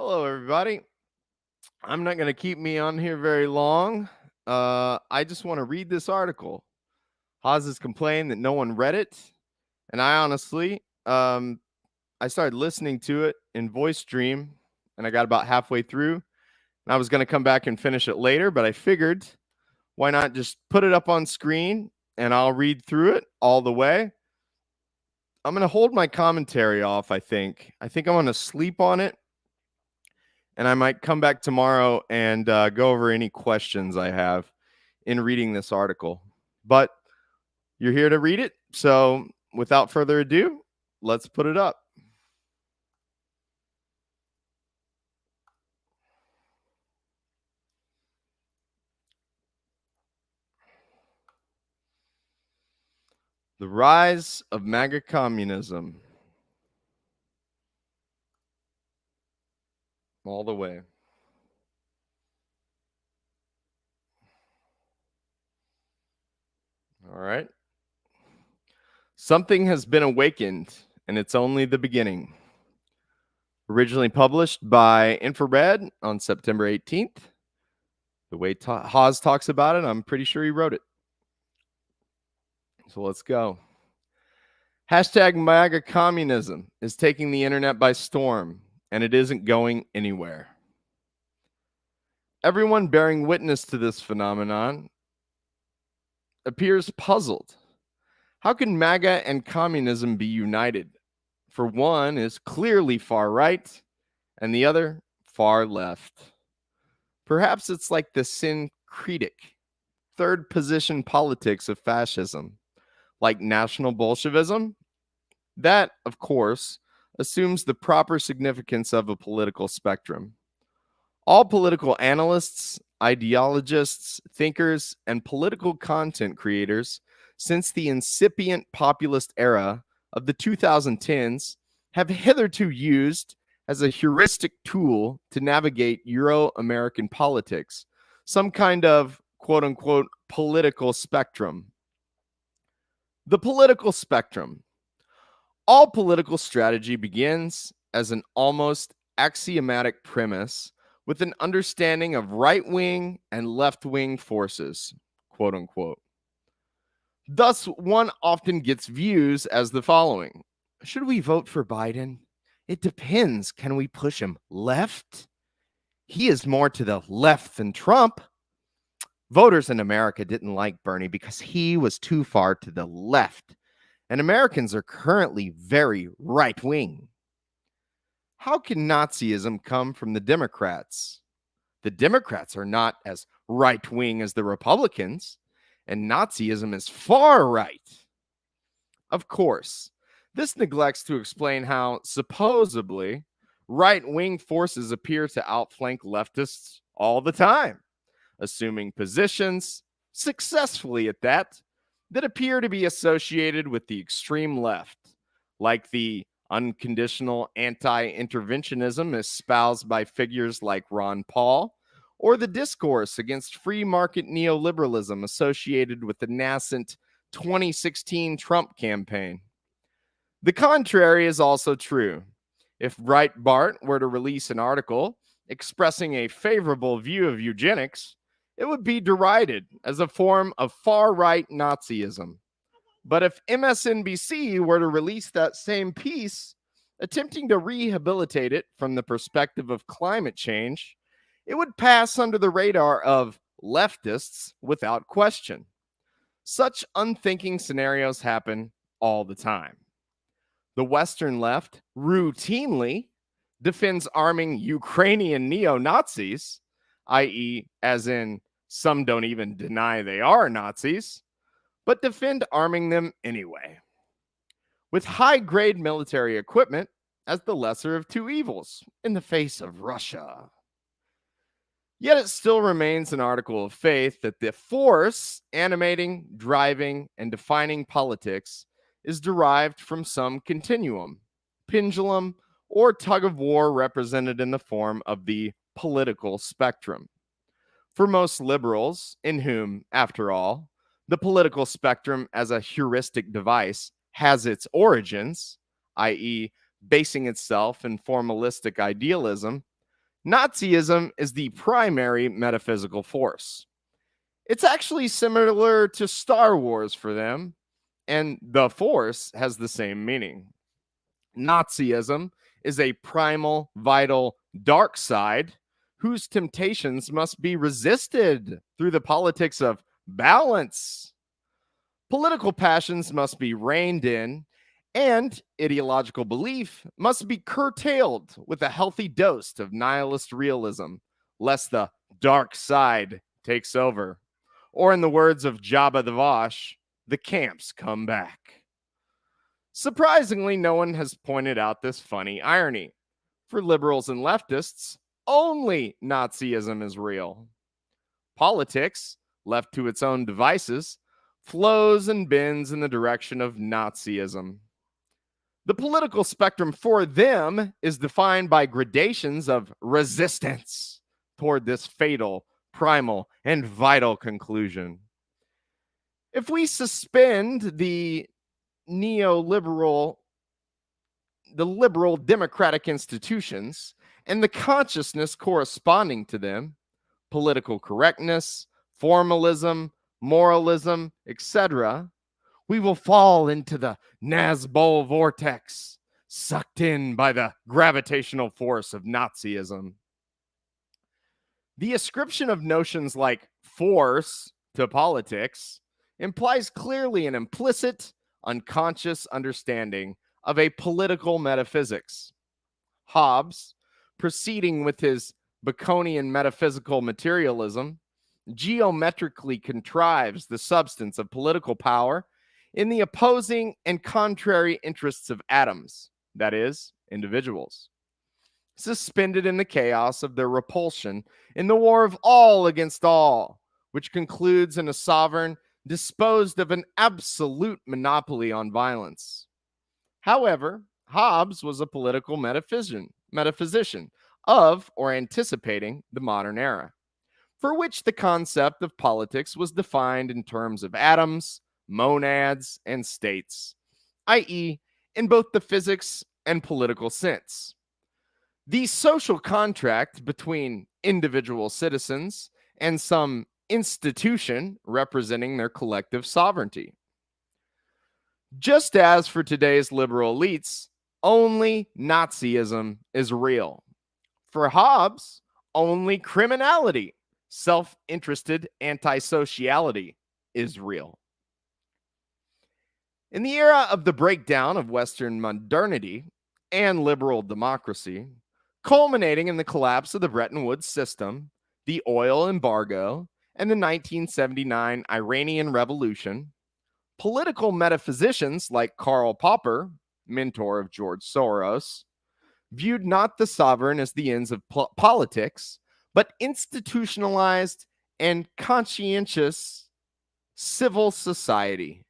Hello, everybody. I'm not going to keep me on here very long. I just want to read this article. Haas has complained that no one read it, and I honestly, I started listening to it in voice stream, and I got about halfway through, and I was going to come back and finish it later, but I figured why not just put it up on screen, and I'll read through it all the way. I'm going to hold my commentary off. I think I'm going to sleep on it. And I might come back tomorrow and go over any questions I have in reading this article. But you're here to read it. So without further ado, let's put it up. The Rise of Maga Communism. All the way. All right. Something has been awakened, and it's only the beginning. Originally published by Infrared on September 18th. The way Haas talks about it, I'm pretty sure he wrote it. So let's go. Hashtag MAGA communism is taking the internet by storm, and it isn't going anywhere. Everyone bearing witness to this phenomenon appears puzzled. How can MAGA and communism be united? For one is clearly far right, and the other far left. Perhaps it's like the syncretic, third position politics of fascism, like National Bolshevism. That, of course, assumes the proper significance of a political spectrum. All political analysts, ideologists, thinkers, and political content creators since the incipient populist era of the 2010s have hitherto used as a heuristic tool to navigate Euro-American politics, some kind of quote-unquote political spectrum. The political spectrum. All political strategy begins as an almost axiomatic premise with an understanding of right-wing and left-wing forces, quote unquote. Thus, one often gets views as the following. Should we vote for Biden? It depends. Can we push him left? He is more to the left than Trump. Voters in America didn't like Bernie because he was too far to the left. And Americans are currently very right-wing. How can Nazism come from the Democrats? The Democrats are not as right-wing as the Republicans, and Nazism is far right. Of course, this neglects to explain how, supposedly, right-wing forces appear to outflank leftists all the time, assuming positions, successfully at that appear to be associated with the extreme left, like the unconditional anti-interventionism espoused by figures like Ron Paul, or the discourse against free market neoliberalism associated with the nascent 2016 Trump campaign. The contrary is also true. If Breitbart were to release an article expressing a favorable view of eugenics, it would be derided as a form of far-right Nazism. But if MSNBC were to release that same piece, attempting to rehabilitate it from the perspective of climate change, it would pass under the radar of leftists without question. Such unthinking scenarios happen all the time. The Western left routinely defends arming Ukrainian neo-Nazis, i.e., as in, some don't even deny they are Nazis, but defend arming them anyway, with high-grade military equipment as the lesser of two evils in the face of Russia. Yet it still remains an article of faith that the force animating, driving, and defining politics is derived from some continuum, pendulum, or tug of war represented in the form of the political spectrum. For most liberals, in whom, after all, the political spectrum as a heuristic device has its origins, i.e., basing itself in formalistic idealism, Nazism is the primary metaphysical force. It's actually similar to Star Wars for them, and the Force has the same meaning. Nazism is a primal, vital, dark side whose temptations must be resisted through the politics of balance. Political passions must be reined in, and ideological belief must be curtailed with a healthy dose of nihilist realism, lest the dark side takes over. Or, in the words of Jabba the Vosh, the camps come back. Surprisingly, no one has pointed out this funny irony. For liberals and leftists, only Nazism is real. Politics, left to its own devices, flows and bends in the direction of Nazism. The political spectrum for them is defined by gradations of resistance toward this fatal, primal, and vital conclusion. If we suspend the liberal democratic institutions and the consciousness corresponding to them, political correctness, formalism, moralism, etc., we will fall into the Nazbol vortex, sucked in by the gravitational force of Nazism. The ascription of notions like force to politics implies clearly an implicit, unconscious understanding of a political metaphysics. Hobbes, proceeding with his Baconian metaphysical materialism, geometrically contrives the substance of political power in the opposing and contrary interests of atoms, that is, individuals, suspended in the chaos of their repulsion in the war of all against all, which concludes in a sovereign disposed of an absolute monopoly on violence. However, Hobbes was a political metaphysician of or anticipating the modern era, for which the concept of politics was defined in terms of atoms, monads, and states, i.e., in both the physics and political sense. The social contract between individual citizens and some institution representing their collective sovereignty. Just as for today's liberal elites, only Nazism is real. For Hobbes, only criminality, self-interested antisociality is real. In the era of the breakdown of Western modernity and liberal democracy, culminating in the collapse of the Bretton Woods system, the oil embargo, and the 1979 Iranian Revolution, political metaphysicians like Karl Popper, mentor of George Soros, viewed not the sovereign as the ends of politics, but institutionalized and conscientious civil society,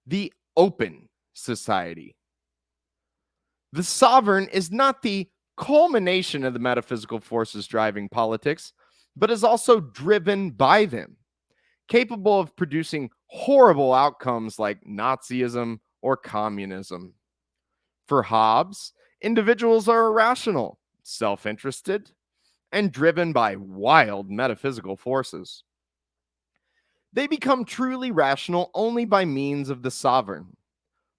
the open society. The sovereign is not the culmination of the metaphysical forces driving politics, but is also driven by them, capable of producing horrible outcomes like Nazism or communism. For Hobbes, individuals are irrational, self-interested, and driven by wild metaphysical forces. They become truly rational only by means of the sovereign.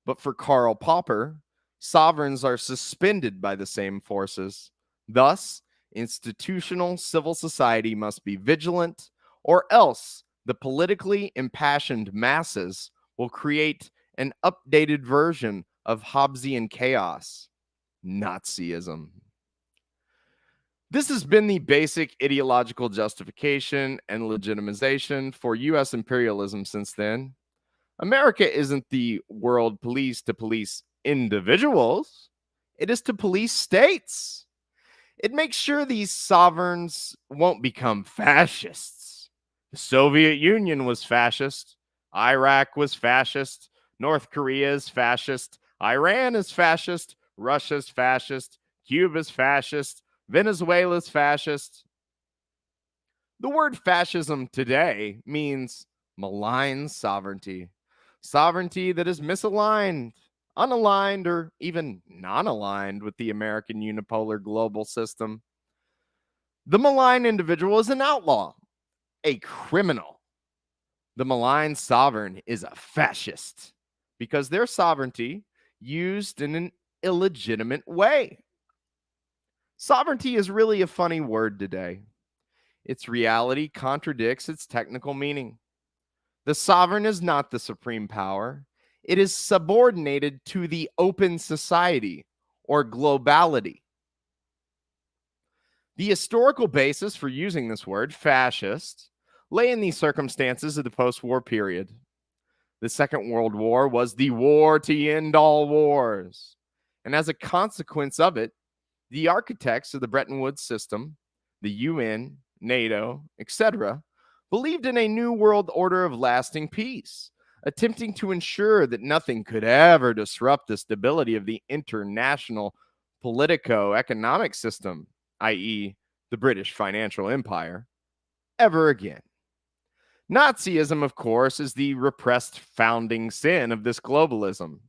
But for Karl Popper, sovereigns are suspended by the same forces. Thus, institutional civil society must be vigilant, or else the politically impassioned masses will create an updated version of Hobbesian chaos, Nazism. This has been the basic ideological justification and legitimization for U.S. imperialism since then. America isn't the world police to police individuals. It is to police states. It makes sure these sovereigns won't become fascists. The Soviet Union was fascist. Iraq was fascist. North Korea is fascist. Iran is fascist. Russia's fascist. Cuba's fascist. Venezuela's fascist. The word fascism today means malign sovereignty. Sovereignty that is misaligned, unaligned, or even non-aligned with the American unipolar global system. The malign individual is an outlaw, a criminal. The malign sovereign is a fascist because their sovereignty used in an illegitimate way. Sovereignty is really a funny word today. Its reality contradicts its technical meaning. The sovereign is not the supreme power. It is subordinated to the open society or globality. The historical basis for using this word, fascist, lay in the circumstances of the post-war period. The Second World War was the war to end all wars. And as a consequence of it, the architects of the Bretton Woods system, the UN, NATO, etc., believed in a new world order of lasting peace, attempting to ensure that nothing could ever disrupt the stability of the international politico-economic system, i.e., the British financial empire, ever again. Nazism, of course, is the repressed founding sin of this globalism.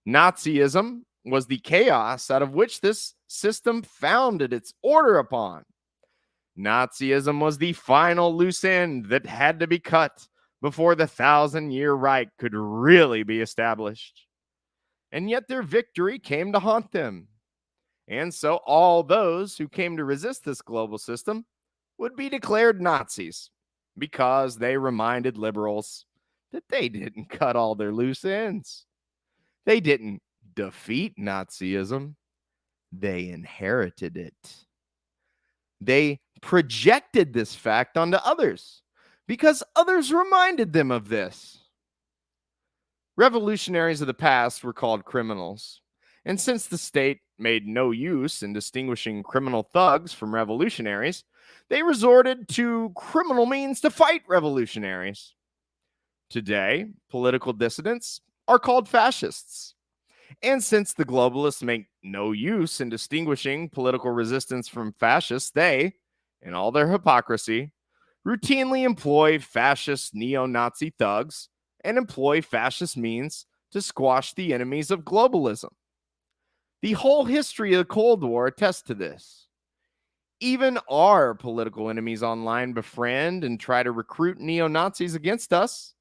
Nazism was the chaos out of which this system founded its order upon. Nazism was the final loose end that had to be cut before the 1,000-year Reich could really be established. And yet their victory came to haunt them. And so all those who came to resist this global system would be declared Nazis because they reminded liberals that they didn't cut all their loose ends. They didn't defeat Nazism. They inherited it. They projected this fact onto others because others reminded them of this. Revolutionaries of the past were called criminals. And since the state made no use in distinguishing criminal thugs from revolutionaries, they resorted to criminal means to fight revolutionaries. Today, political dissidents are called fascists. And since the globalists make no use in distinguishing political resistance from fascists, they, in all their hypocrisy, routinely employ fascist neo-Nazi thugs and employ fascist means to squash the enemies of globalism. The whole history of the Cold War attests to this. Even our political enemies online befriend and try to recruit neo-Nazis against us.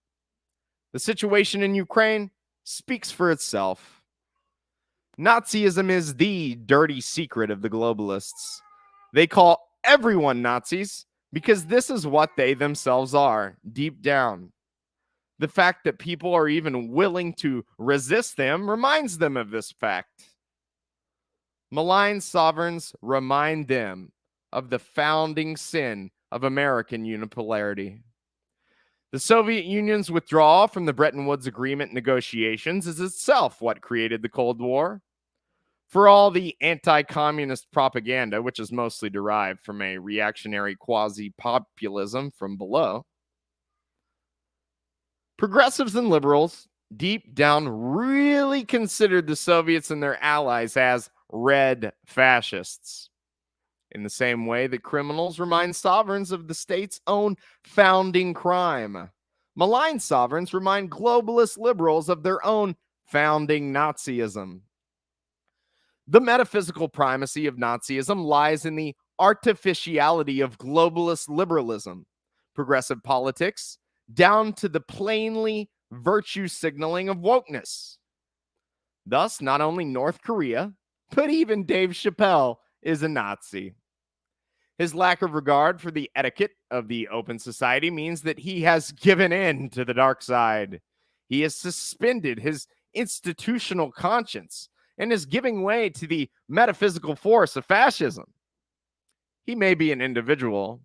The situation in Ukraine speaks for itself. Nazism is the dirty secret of the globalists. They call everyone Nazis because this is what they themselves are, deep down. The fact that people are even willing to resist them reminds them of this fact. Malign sovereigns remind them of the founding sin of American unipolarity. The Soviet Union's withdrawal from the Bretton Woods Agreement negotiations is itself what created the Cold War. For all the anti-communist propaganda, which is mostly derived from a reactionary quasi-populism from below, progressives and liberals deep down really considered the Soviets and their allies as red fascists. In the same way that criminals remind sovereigns of the state's own founding crime, malign sovereigns remind globalist liberals of their own founding Nazism. The metaphysical primacy of Nazism lies in the artificiality of globalist liberalism, progressive politics, down to the plainly virtue signaling of wokeness. Thus, not only North Korea, but even Dave Chappelle is a Nazi. His lack of regard for the etiquette of the open society means that he has given in to the dark side. He has suspended his institutional conscience and is giving way to the metaphysical force of fascism. He may be an individual,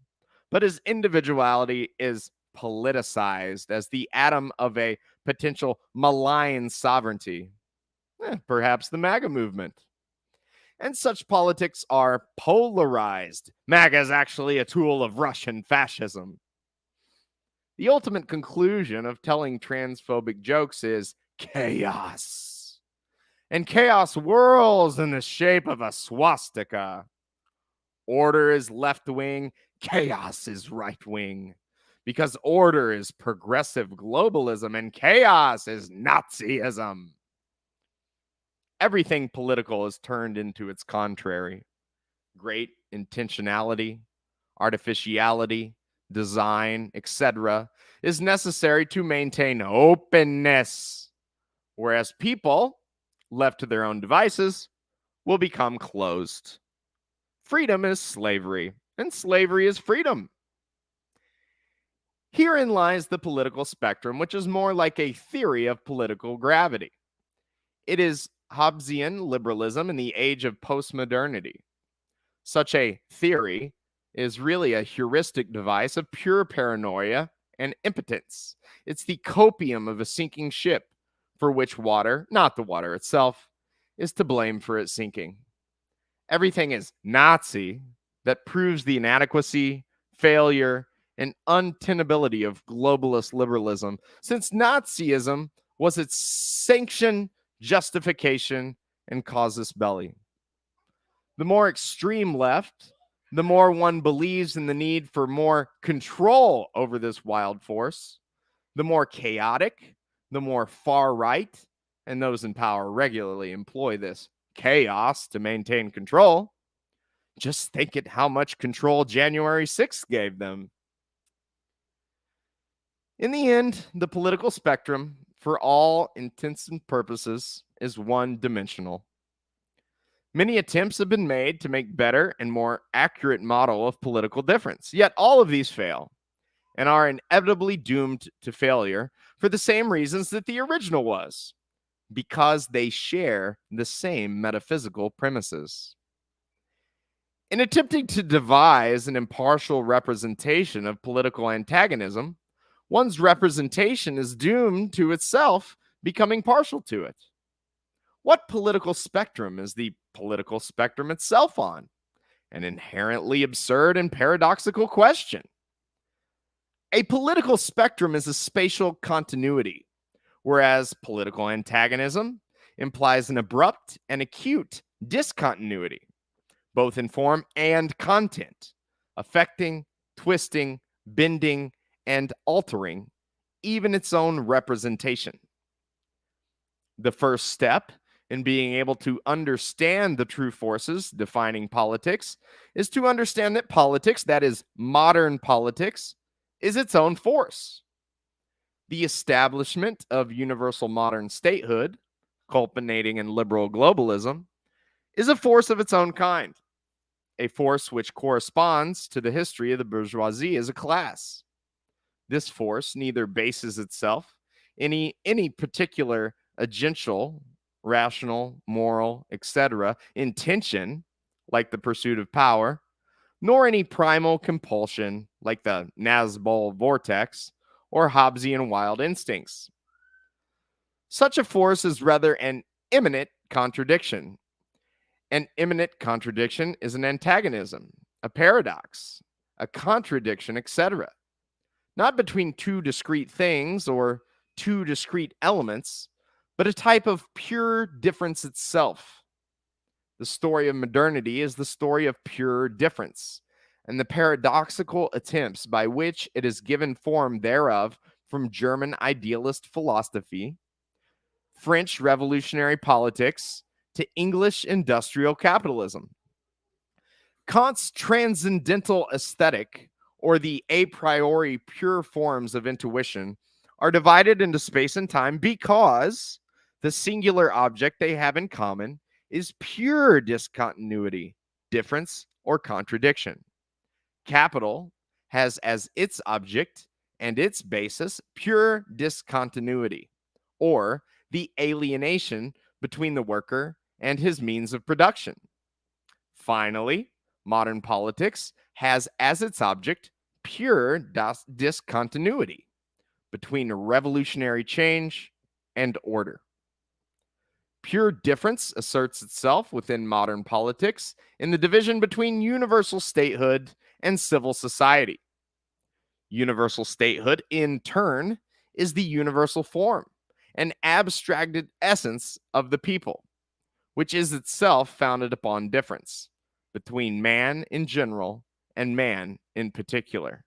but his individuality is politicized as the atom of a potential malign sovereignty. Perhaps the Maga movement. And such politics are polarized. Maga is actually a tool of Russian fascism. The ultimate conclusion of telling transphobic jokes is chaos. And chaos whirls in the shape of a swastika. Order is left wing, chaos is right wing. Because order is progressive globalism and chaos is Nazism. Everything political is turned into its contrary. Great intentionality, artificiality, design, etc., is necessary to maintain openness, whereas people, left to their own devices, will become closed. Freedom is slavery, and slavery is freedom. Herein lies the political spectrum, which is more like a theory of political gravity. It is Hobbesian liberalism in the age of postmodernity. Such a theory is really a heuristic device of pure paranoia and impotence. It's the copium of a sinking ship for which water, not the water itself, is to blame for its sinking. Everything is Nazi that proves the inadequacy, failure, and untenability of globalist liberalism, since Nazism was its sanction, justification, and casus belli. The more extreme left, the more one believes in the need for more control over this wild force, the more chaotic, the more far right, and those in power regularly employ this chaos to maintain control. Just think at how much control January 6th gave them. In the end, the political spectrum, for all intents and purposes, is one-dimensional. Many attempts have been made to make better and more accurate model of political difference, yet all of these fail and are inevitably doomed to failure for the same reasons that the original was, because they share the same metaphysical premises. In attempting to devise an impartial representation of political antagonism, one's representation is doomed to itself becoming partial to it. What political spectrum is the political spectrum itself on? An inherently absurd and paradoxical question. A political spectrum is a spatial continuity, whereas political antagonism implies an abrupt and acute discontinuity, both in form and content, affecting, twisting, bending, and altering even its own representation. The first step in being able to understand the true forces defining politics is to understand that politics, that is modern politics, is its own force. The establishment of universal modern statehood, culminating in liberal globalism, is a force of its own kind, a force which corresponds to the history of the bourgeoisie as a class. This force neither bases itself in any particular agential, rational, moral, etc. intention, like the pursuit of power, nor any primal compulsion, like the Nazbol vortex or Hobbesian wild instincts. Such a force is rather an immanent contradiction. An immanent contradiction is an antagonism, a paradox, a contradiction, etc. Not between two discrete things or two discrete elements, but a type of pure difference itself. The story of modernity is the story of pure difference, and the paradoxical attempts by which it is given form thereof from German idealist philosophy, French revolutionary politics, to English industrial capitalism. Kant's transcendental aesthetic, or the a priori pure forms of intuition, are divided into space and time because the singular object they have in common is pure discontinuity, difference, or contradiction. Capital has as its object and its basis pure discontinuity, or the alienation between the worker and his means of production. Finally, modern politics has as its object pure discontinuity between revolutionary change and order. Pure difference asserts itself within modern politics in the division between universal statehood and civil society. Universal statehood, in turn, is the universal form, an abstracted essence of the people, which is itself founded upon difference between man in general and man in particular,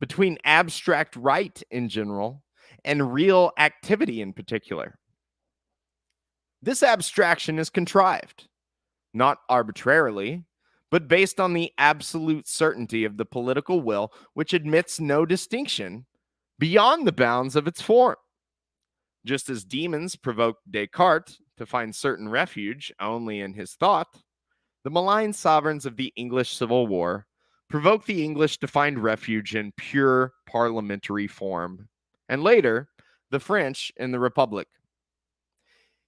between abstract right in general and real activity in particular. This abstraction is contrived, not arbitrarily, but based on the absolute certainty of the political will, which admits no distinction beyond the bounds of its form. Just as demons provoked Descartes to find certain refuge only in his thought, the malign sovereigns of the English Civil War provoked the English to find refuge in pure parliamentary form, and later, the French in the Republic.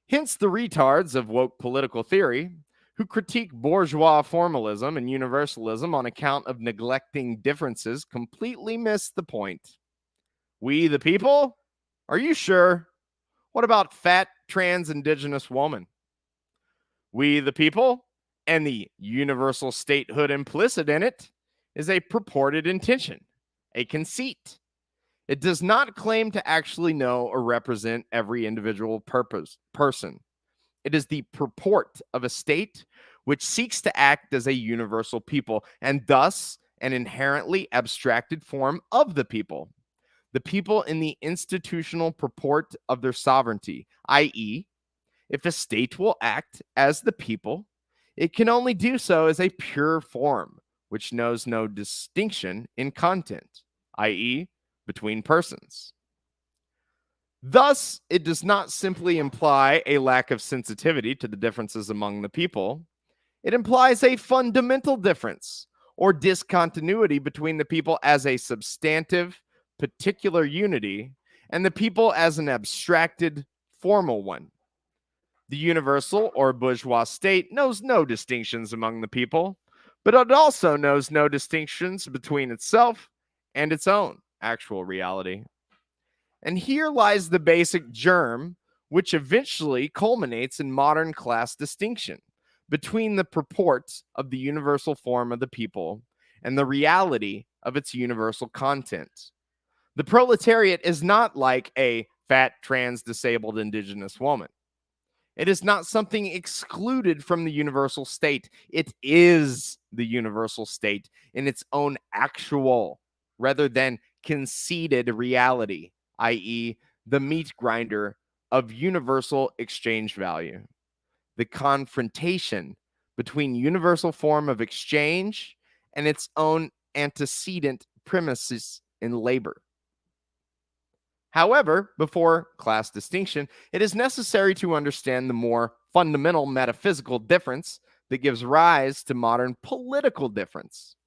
Hence, the retards of woke political theory, who critique bourgeois formalism and universalism on account of neglecting differences, completely miss the point. We, the people? Are you sure? What about fat, trans, indigenous woman? We, the people, and the universal statehood implicit in it is a purported intention, a conceit. It does not claim to actually know or represent every individual person. It is the purport of a state which seeks to act as a universal people, and thus an inherently abstracted form of the people. The people in the institutional purport of their sovereignty, i.e., if a state will act as the people, it can only do so as a pure form, which knows no distinction in content, i.e., between persons. Thus, it does not simply imply a lack of sensitivity to the differences among the people. It implies a fundamental difference or discontinuity between the people as a substantive, particular unity and the people as an abstracted, formal one. The universal or bourgeois state knows no distinctions among the people, but it also knows no distinctions between itself and its own actual reality. And here lies the basic germ, which eventually culminates in modern class distinction between the purport of the universal form of the people and the reality of its universal content. The proletariat is not like a fat, trans, disabled, indigenous woman. It is not something excluded from the universal state. It is the universal state in its own actual, rather than conceded reality, i.e., the meat grinder of universal exchange value. The confrontation between universal form of exchange and its own antecedent premises in labor. However, before class distinction, it is necessary to understand the more fundamental metaphysical difference that gives rise to modern political difference.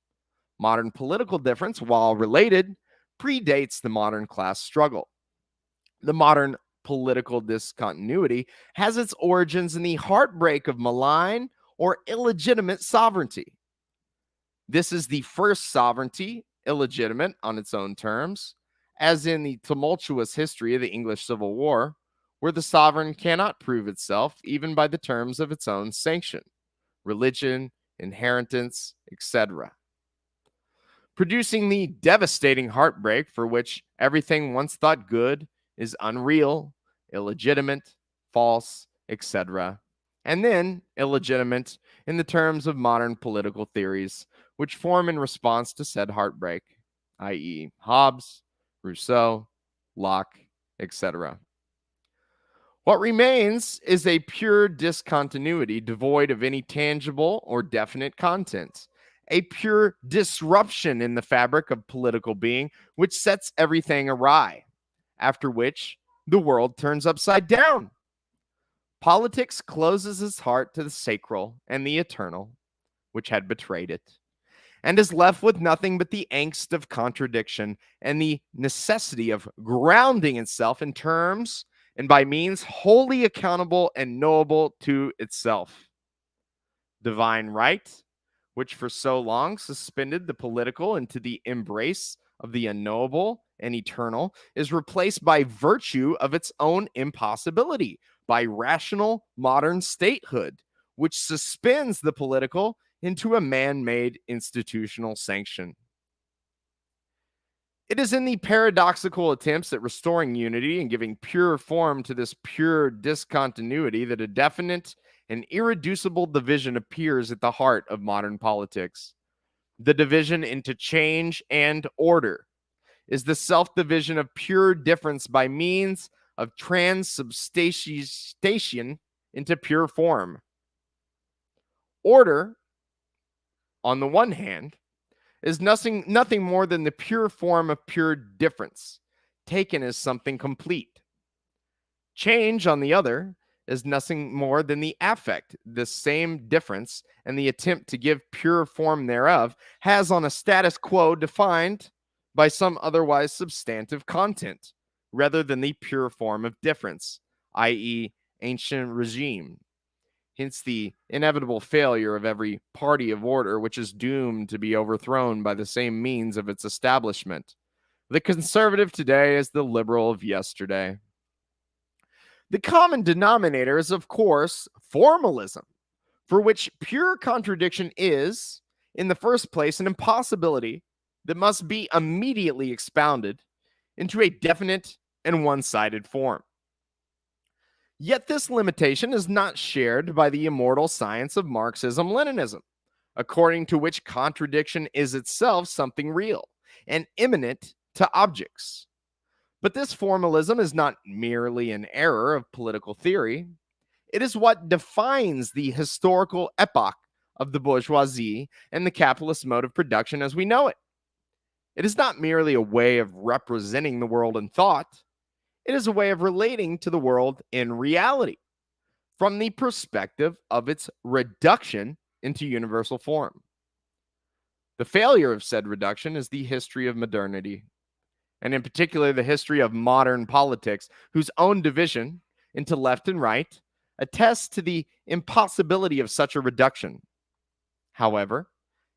Modern political difference, while related, predates the modern class struggle. The modern political discontinuity has its origins in the heartbreak of malign or illegitimate sovereignty. This is the first sovereignty, illegitimate on its own terms, as in the tumultuous history of the English Civil War, where the sovereign cannot prove itself even by the terms of its own sanction, religion, inheritance, etc., producing the devastating heartbreak for which everything once thought good is unreal, illegitimate, false, etc., and then illegitimate in the terms of modern political theories, which form in response to said heartbreak, i.e., Hobbes, Rousseau, Locke, etc. What remains is a pure discontinuity devoid of any tangible or definite content, a pure disruption in the fabric of political being, which sets everything awry, after which the world turns upside down. Politics closes its heart to the sacral and the eternal, which had betrayed it, and is left with nothing but the angst of contradiction and the necessity of grounding itself in terms and by means wholly accountable and knowable to itself. Divine right, which for so long suspended the political into the embrace of the unknowable and eternal, is replaced by virtue of its own impossibility, by rational modern statehood, which suspends the political into a man-made institutional sanction. It is in the paradoxical attempts at restoring unity and giving pure form to this pure discontinuity that a definite and irreducible division appears at the heart of modern politics. The division into change and order is the self-division of pure difference by means of transubstantiation into pure form. Order on the one hand, is nothing more than the pure form of pure difference, taken as something complete. Change, on the other, is nothing more than the affect, the same difference, and the attempt to give pure form thereof has on a status quo defined by some otherwise substantive content, rather than the pure form of difference, i.e., ancient regime. Hence the inevitable failure of every party of order, which is doomed to be overthrown by the same means of its establishment. The conservative today is the liberal of yesterday. The common denominator is, of course, formalism, for which pure contradiction is, in the first place, an impossibility that must be immediately expounded into a definite and one-sided form. Yet this limitation is not shared by the immortal science of Marxism-Leninism, according to which contradiction is itself something real and immanent to objects. But this formalism is not merely an error of political theory. It is what defines the historical epoch of the bourgeoisie and the capitalist mode of production as we know it. It is not merely a way of representing the world in thought. It is a way of relating to the world in reality from the perspective of its reduction into universal form. The failure of said reduction is the history of modernity, and in particular the history of modern politics, whose own division into left and right attests to the impossibility of such a reduction. However,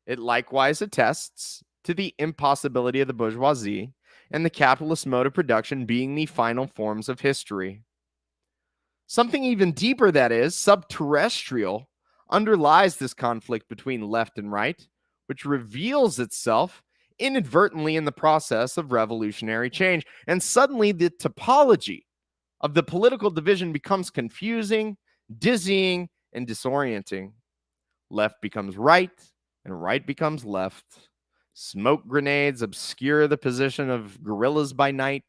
it likewise attests to the impossibility of the bourgeoisie and the capitalist mode of production being the final forms of history. Something even deeper, that is, subterrestrial, underlies this conflict between left and right, which reveals itself inadvertently in the process of revolutionary change. And suddenly the topology of the political division becomes confusing, dizzying, and disorienting. Left becomes right, and right becomes left. Smoke grenades obscure the position of guerrillas by night,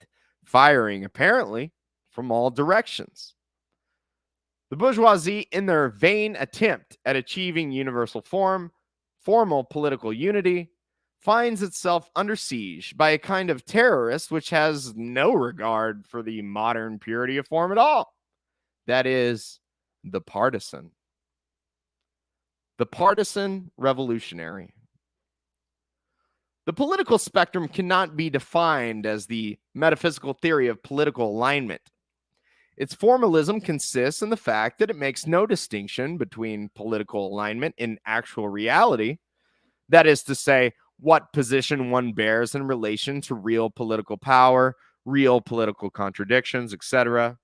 firing apparently from all directions. The bourgeoisie, in their vain attempt at achieving universal formal political unity, finds itself under siege by a kind of terrorist which has no regard for the modern purity of form at all. That is, the partisan. The partisan revolutionary. The political spectrum cannot be defined as the metaphysical theory of political alignment. Its formalism consists in the fact that it makes no distinction between political alignment in actual reality, that is to say, what position one bears in relation to real political power, real political contradictions, etc.,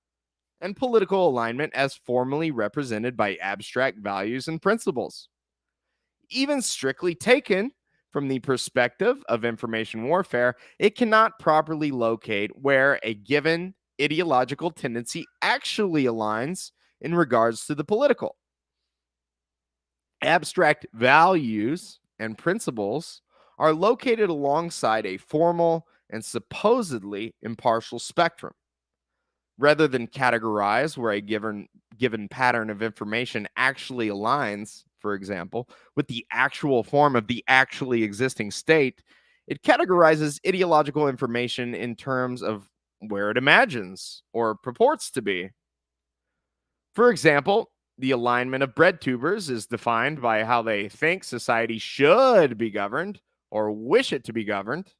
and political alignment as formally represented by abstract values and principles. Even strictly taken, from the perspective of information warfare, it cannot properly locate where a given ideological tendency actually aligns in regards to the political. Abstract values and principles are located alongside a formal and supposedly impartial spectrum. Rather than categorize where a given pattern of information actually aligns, for example, with the actual form of the actually existing state, it categorizes ideological information in terms of where it imagines or purports to be. For example, the alignment of bread tubers is defined by how they think society should be governed or wish it to be governed.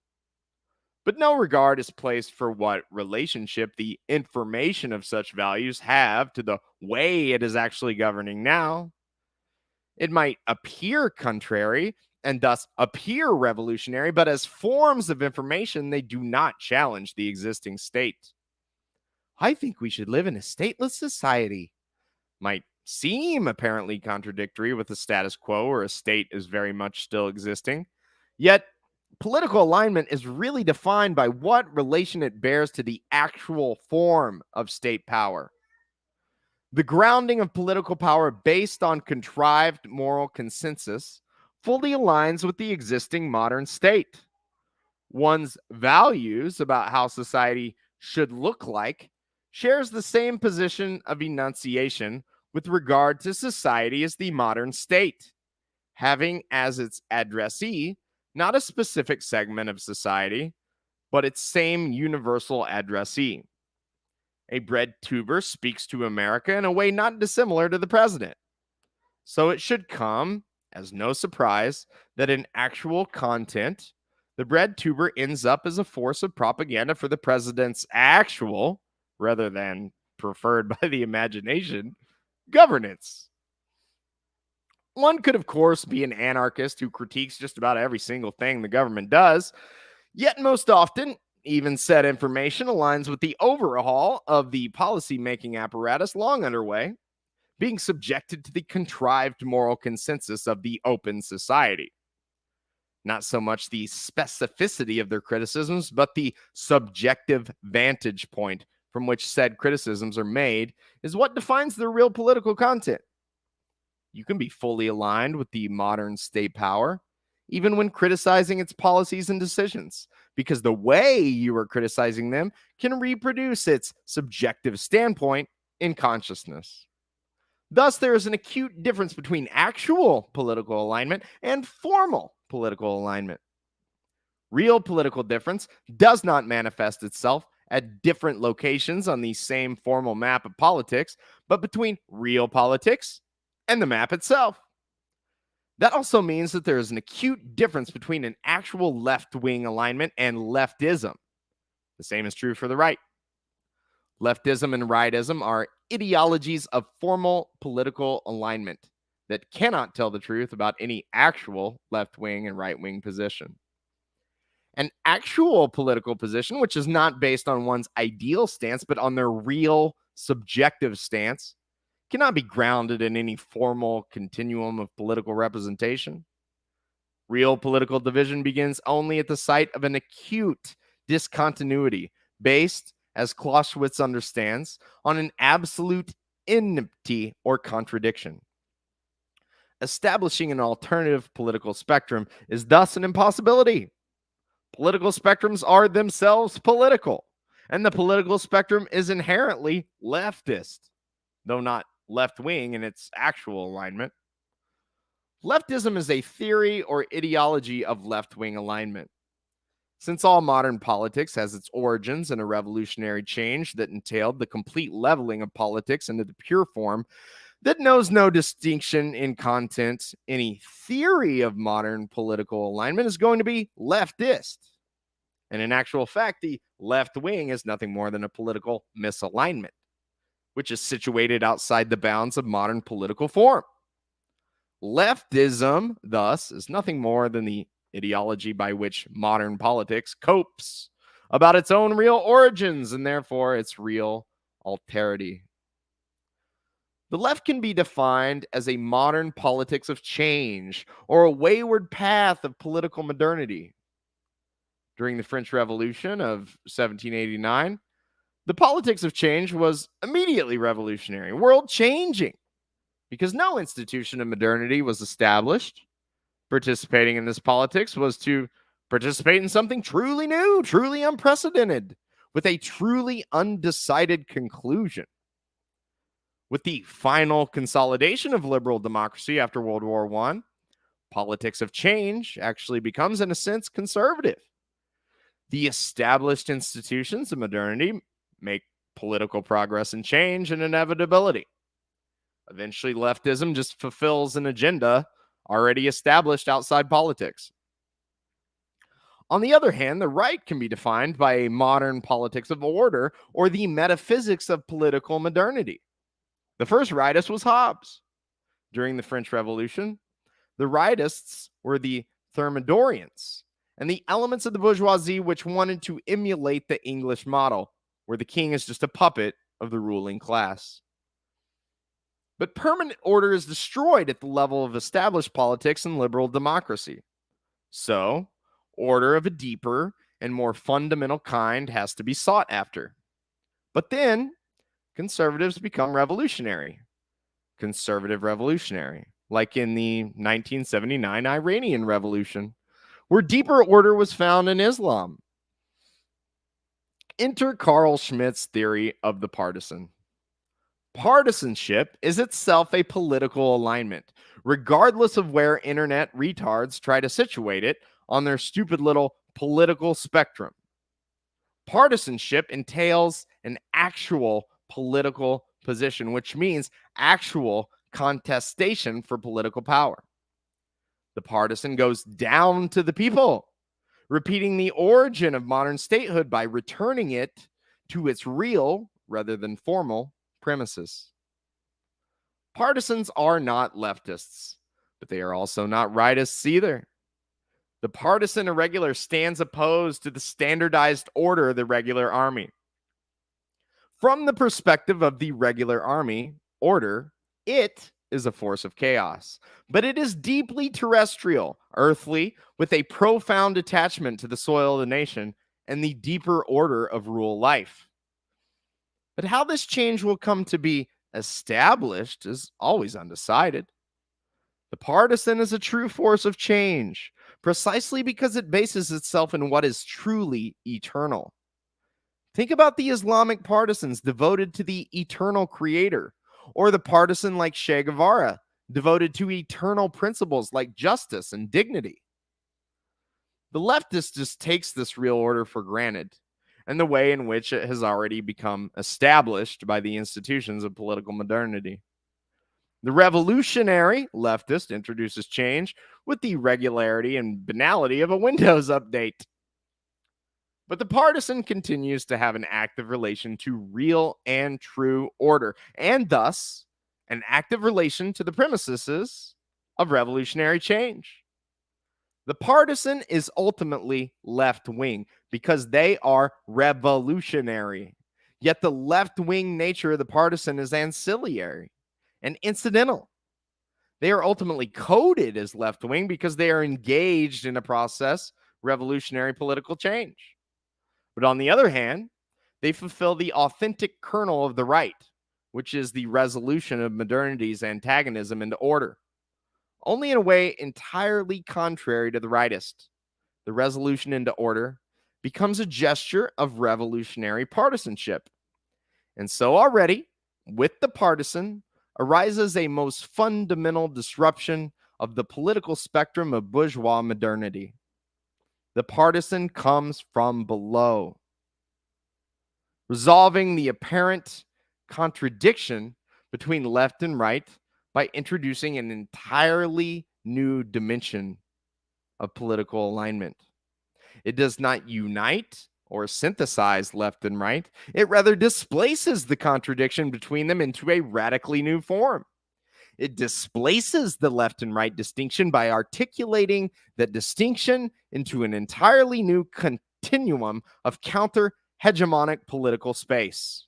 But no regard is placed for what relationship the information of such values have to the way it is actually governing now. It might appear contrary and thus appear revolutionary, but as forms of information, they do not challenge the existing state. I think we should live in a stateless society might seem apparently contradictory with the status quo where a state is very much still existing. Yet, political alignment is really defined by what relation it bears to the actual form of state power. The grounding of political power based on contrived moral consensus fully aligns with the existing modern state. One's values about how society should look like shares the same position of enunciation with regard to society as the modern state. having as its addressee not a specific segment of society, but its same universal addressee. A bread tuber speaks to America in a way not dissimilar to the president. So it should come as no surprise that in actual content, the bread tuber ends up as a force of propaganda for the president's actual, rather than preferred by the imagination, governance. One could, of course, be an anarchist who critiques just about every single thing the government does, yet most often, even said information aligns with the overhaul of the policy-making apparatus long underway, being subjected to the contrived moral consensus of the open society. Not so much the specificity of their criticisms, but the subjective vantage point from which said criticisms are made is what defines their real political content. You can be fully aligned with the modern state power, even when criticizing its policies and decisions, because the way you are criticizing them can reproduce its subjective standpoint in consciousness. Thus, there is an acute difference between actual political alignment and formal political alignment. Real political difference does not manifest itself at different locations on the same formal map of politics, but between real politics and the map itself. That also means that there is an acute difference between an actual left-wing alignment and leftism. The same is true for the right. Leftism and rightism are ideologies of formal political alignment that cannot tell the truth about any actual left-wing and right-wing position. An actual political position, which is not based on one's ideal stance, but on their real subjective stance, cannot be grounded in any formal continuum of political representation. Real political division begins only at the site of an acute discontinuity based, as Clausewitz understands, on an absolute enmity or contradiction. Establishing an alternative political spectrum is thus an impossibility. Political spectrums are themselves political, and the political spectrum is inherently leftist, though not left-wing in its actual alignment. Leftism is a theory or ideology of left-wing alignment. Since all modern politics has its origins in a revolutionary change that entailed the complete leveling of politics into the pure form that knows no distinction in content, any theory of modern political alignment is going to be leftist. And in actual fact, the left wing is nothing more than a political misalignment, which is situated outside the bounds of modern political form. Leftism, thus, is nothing more than the ideology by which modern politics copes about its own real origins and therefore its real alterity. The left can be defined as a modern politics of change or a wayward path of political modernity. During the French Revolution of 1789, the politics of change was immediately revolutionary, world-changing, because no institution of modernity was established. Participating in this politics was to participate in something truly new, truly unprecedented, with a truly undecided conclusion. With the final consolidation of liberal democracy after World War I, politics of change actually becomes, in a sense, conservative. The established institutions of modernity make political progress and change an inevitability. Eventually, leftism just fulfills an agenda already established outside politics. On the other hand, the right can be defined by a modern politics of order or the metaphysics of political modernity. The first rightist was Hobbes. During the French Revolution, the rightists were the Thermidorians and the elements of the bourgeoisie which wanted to emulate the English model, where the king is just a puppet of the ruling class. But permanent order is destroyed at the level of established politics and liberal democracy. So, order of a deeper and more fundamental kind has to be sought after. But then, conservatives become revolutionary. Conservative revolutionary, like in the 1979 Iranian Revolution, where deeper order was found in Islam. Enter Carl Schmitt's theory of the partisan. Partisanship is itself a political alignment, regardless of where internet retards try to situate it on their stupid little political spectrum. Partisanship entails an actual political position, which means actual contestation for political power. The partisan goes down to the people, repeating the origin of modern statehood by returning it to its real rather than formal premises. Partisans are not leftists, but they are also not rightists either. The partisan irregular stands opposed to the standardized order of the regular army. From the perspective of the regular army order, it is a force of chaos, but it is deeply terrestrial, earthly, with a profound attachment to the soil of the nation and the deeper order of rural life. But how this change will come to be established is always undecided. The partisan is a true force of change, precisely because it bases itself in what is truly eternal. Think about the Islamic partisans devoted to the eternal creator, or the partisan like Che Guevara, devoted to eternal principles like justice and dignity. The leftist just takes this real order for granted, and the way in which it has already become established by the institutions of political modernity. The revolutionary leftist introduces change with the regularity and banality of a Windows update. But the partisan continues to have an active relation to real and true order, and thus an active relation to the premises of revolutionary change. The partisan is ultimately left wing because they are revolutionary. Yet the left wing nature of the partisan is ancillary and incidental. They are ultimately coded as left wing because they are engaged in a process revolutionary political change. But on the other hand, they fulfill the authentic kernel of the right, which is the resolution of modernity's antagonism into order, only in a way entirely contrary to the rightist. The resolution into order becomes a gesture of revolutionary partisanship. And so already, with the partisan, arises a most fundamental disruption of the political spectrum of bourgeois modernity. The partisan comes from below, resolving the apparent contradiction between left and right by introducing an entirely new dimension of political alignment. It does not unite or synthesize left and right. It rather displaces the contradiction between them into a radically new form. It displaces the left and right distinction by articulating that distinction into an entirely new continuum of counter-hegemonic political space.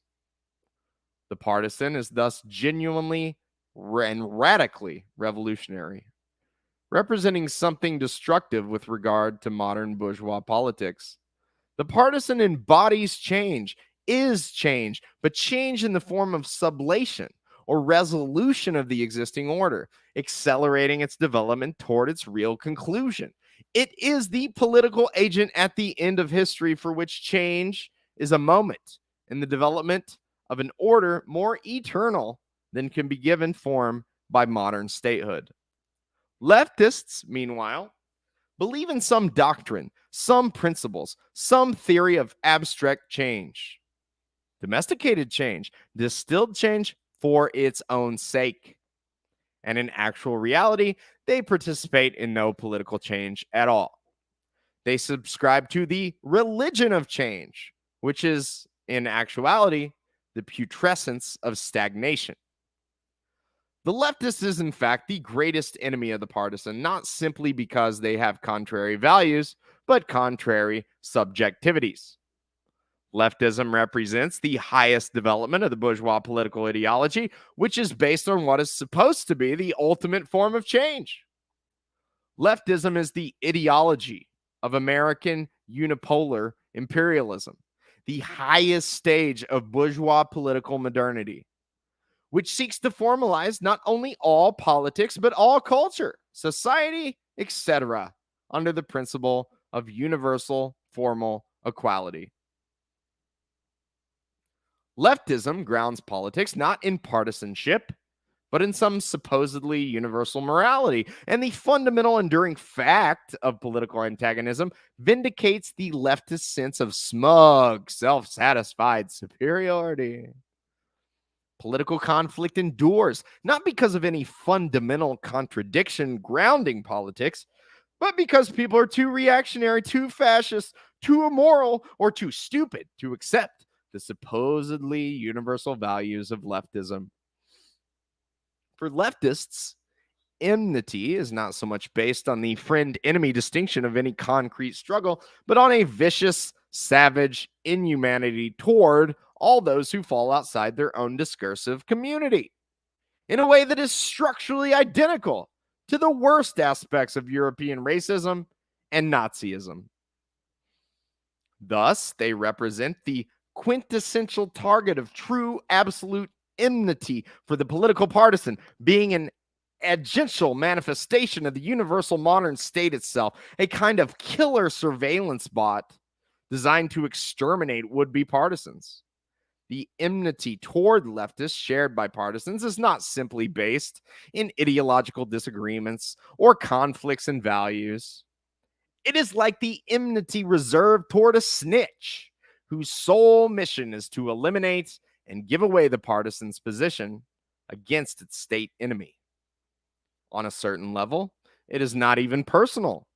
The partisan is thus genuinely and radically revolutionary, representing something destructive with regard to modern bourgeois politics. The partisan embodies change, is change, but change in the form of sublation or resolution of the existing order, accelerating its development toward its real conclusion. It is the political agent at the end of history for which change is a moment in the development of an order more eternal than can be given form by modern statehood. Leftists, meanwhile, believe in some doctrine, some principles, some theory of abstract change, domesticated change, distilled change for its own sake. And in actual reality, they participate in no political change at all. They subscribe to the religion of change, which is, in actuality, the putrescence of stagnation. The leftist is, in fact, the greatest enemy of the partisan, not simply because they have contrary values, but contrary subjectivities. Leftism represents the highest development of the bourgeois political ideology, which is based on what is supposed to be the ultimate form of change. Leftism is the ideology of American unipolar imperialism, the highest stage of bourgeois political modernity, which seeks to formalize not only all politics, but all culture, society, etc., under the principle of universal formal equality. Leftism grounds politics not in partisanship, but in some supposedly universal morality. And the fundamental enduring fact of political antagonism vindicates the leftist sense of smug, self satisfied superiority. Political conflict endures, not because of any fundamental contradiction grounding politics, but because people are too reactionary, too fascist, too immoral, or too stupid to accept the supposedly universal values of leftism. For leftists, enmity is not so much based on the friend enemy distinction of any concrete struggle, but on a vicious, savage inhumanity toward all those who fall outside their own discursive community in a way that is structurally identical to the worst aspects of European racism and Nazism. Thus, they represent the quintessential target of true absolute enmity for the political partisan, being an agential manifestation of the universal modern state itself, a kind of killer surveillance bot designed to exterminate would-be partisans. The enmity toward leftists shared by partisans is not simply based in ideological disagreements or conflicts in values. It is like the enmity reserved toward a snitch whose sole mission is to eliminate and give away the partisan's position against its state enemy. On a certain level, it is not even personal.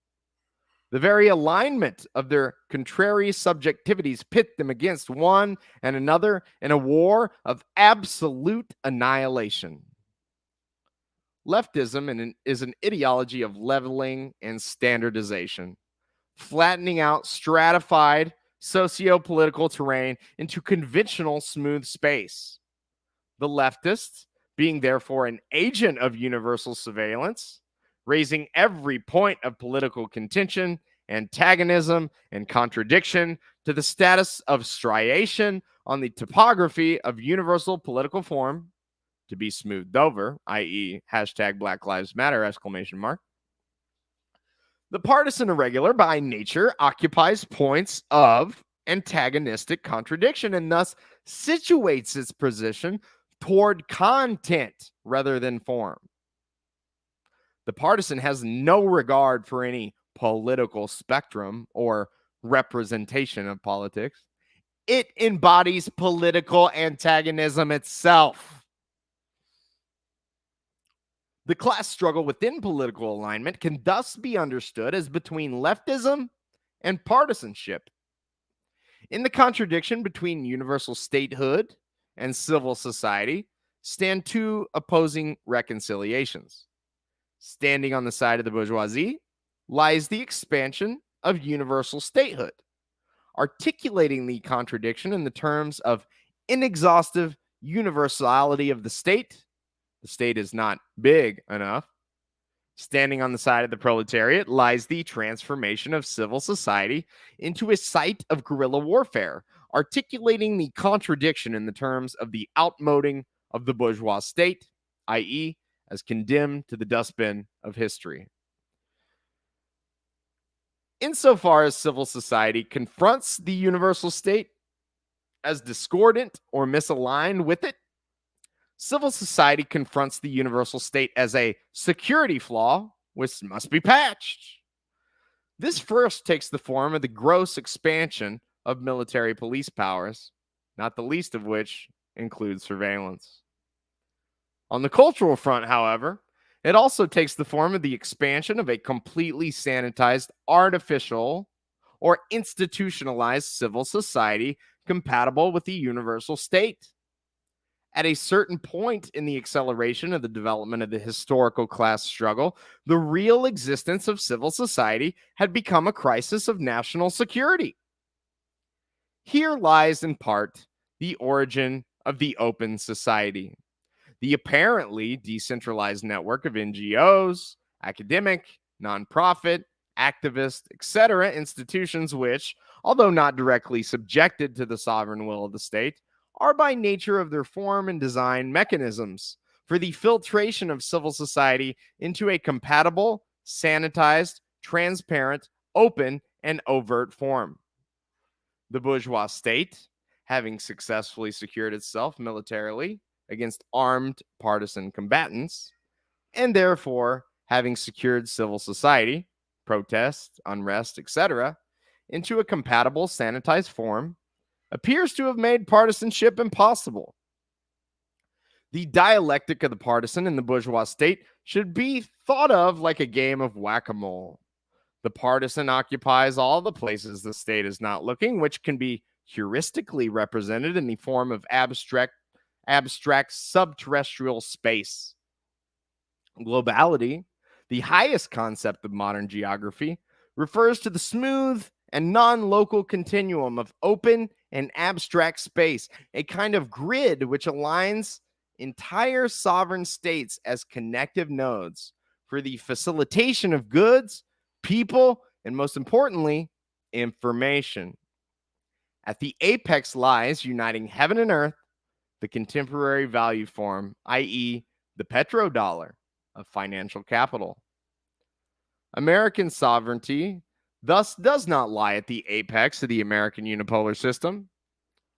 The very alignment of their contrary subjectivities pit them against one and another in a war of absolute annihilation. Leftism is an ideology of leveling and standardization, flattening out stratified socio-political terrain into conventional smooth space. The leftists, being therefore an agent of universal surveillance, raising every point of political contention, antagonism, and contradiction to the status of striation on the topography of universal political form, to be smoothed over, i.e. hashtag Black Lives Matter, exclamation mark. The partisan irregular by nature occupies points of antagonistic contradiction and thus situates its position toward content rather than form. The partisan has no regard for any political spectrum or representation of politics. It embodies political antagonism itself. The class struggle within political alignment can thus be understood as between leftism and partisanship. In the contradiction between universal statehood and civil society stand two opposing reconciliations. Standing on the side of the bourgeoisie lies the expansion of universal statehood, articulating the contradiction in the terms of inexhaustive universality of the state. The state is not big enough. Standing on the side of the proletariat lies the transformation of civil society into a site of guerrilla warfare, articulating the contradiction in the terms of the outmoding of the bourgeois state, i.e., as condemned to the dustbin of history. Insofar as civil society confronts the universal state as discordant or misaligned with it, civil society confronts the universal state as a security flaw which must be patched. This first takes the form of the gross expansion of military police powers, not the least of which includes surveillance. On the cultural front, however, it also takes the form of the expansion of a completely sanitized, artificial, or institutionalized civil society compatible with the universal state. At a certain point in the acceleration of the development of the historical class struggle, the real existence of civil society had become a crisis of national security. Here lies, in part, the origin of the open society, the apparently decentralized network of NGOs, academic, nonprofit, activist, etc. institutions which, although not directly subjected to the sovereign will of the state, are by nature of their form and design mechanisms for the filtration of civil society into a compatible, sanitized, transparent, open, and overt form. The bourgeois state having successfully secured itself militarily against armed partisan combatants, and therefore having secured civil society, protest, unrest, etc., into a compatible, sanitized form, appears to have made partisanship impossible. The dialectic of the partisan in the bourgeois state should be thought of like a game of whack-a-mole. The partisan occupies all the places the state is not looking, which can be heuristically represented in the form of abstract subterrestrial space. Globality, the highest concept of modern geography, refers to the smooth and non-local continuum of open and abstract space, a kind of grid which aligns entire sovereign states as connective nodes for the facilitation of goods, people, and most importantly, information. At the apex lies, uniting heaven and earth, the contemporary value form, i.e., the petrodollar of financial capital. American sovereignty thus does not lie at the apex of the American unipolar system.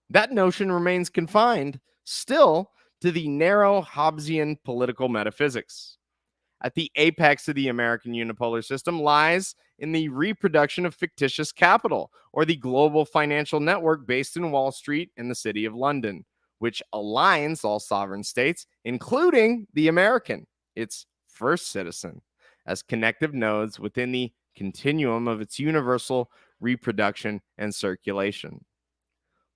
That notion remains confined still to the narrow Hobbesian political metaphysics. At the apex of the American unipolar system lies in the reproduction of fictitious capital, or the global financial network based in Wall Street and the City of London, which aligns all sovereign states, including the American, its first citizen, as connective nodes within the continuum of its universal reproduction and circulation.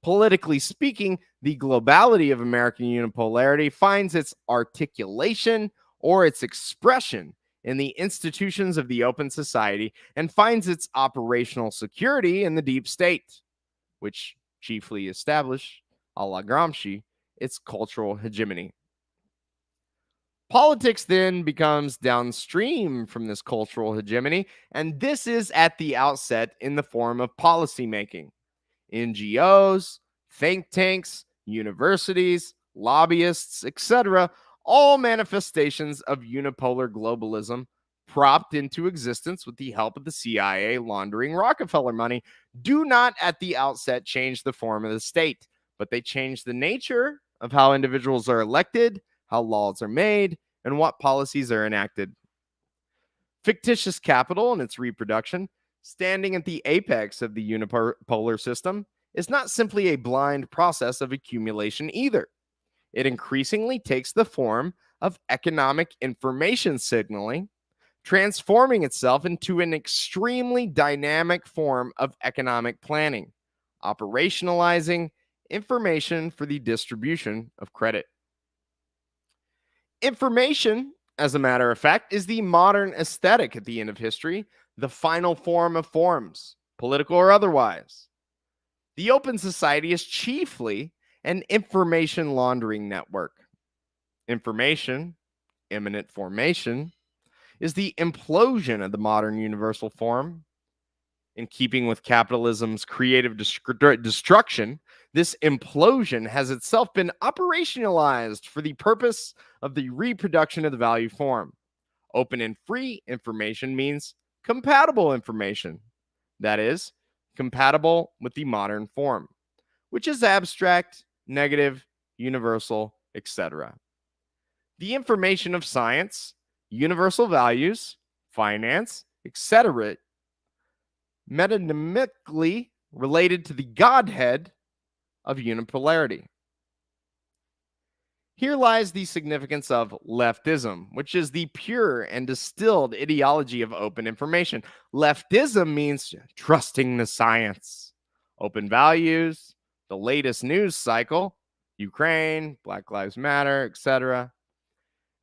Politically speaking, the globality of American unipolarity finds its articulation or its expression in the institutions of the open society and finds its operational security in the deep state, which chiefly establish, a la Gramsci, its cultural hegemony. Politics then becomes downstream from this cultural hegemony, and this is at the outset in the form of policymaking. NGOs, think tanks, universities, lobbyists, etc., all manifestations of unipolar globalism propped into existence with the help of the CIA laundering Rockefeller money, do not at the outset change the form of the state, but they change the nature of how individuals are elected, how laws are made, and what policies are enacted. Fictitious capital and its reproduction, standing at the apex of the unipolar system, is not simply a blind process of accumulation either. It increasingly takes the form of economic information signaling, transforming itself into an extremely dynamic form of economic planning, operationalizing information for the distribution of credit. Information, as a matter of fact, is the modern aesthetic at the end of history, the final form of forms, political or otherwise. The open society is chiefly an information laundering network. Information, imminent formation, is the implosion of the modern universal form. In keeping with capitalism's creative destruction, this implosion has itself been operationalized for the purpose of the reproduction of the value form. Open and free information means compatible information. That is, compatible with the modern form, which is abstract, negative, universal, etc. The information of science, universal values, finance, etc., metonymically related to the Godhead of unipolarity. Here lies the significance of leftism, which is the pure and distilled ideology of open information. Leftism means trusting the science, open values, the latest news cycle, Ukraine, Black Lives Matter, etc.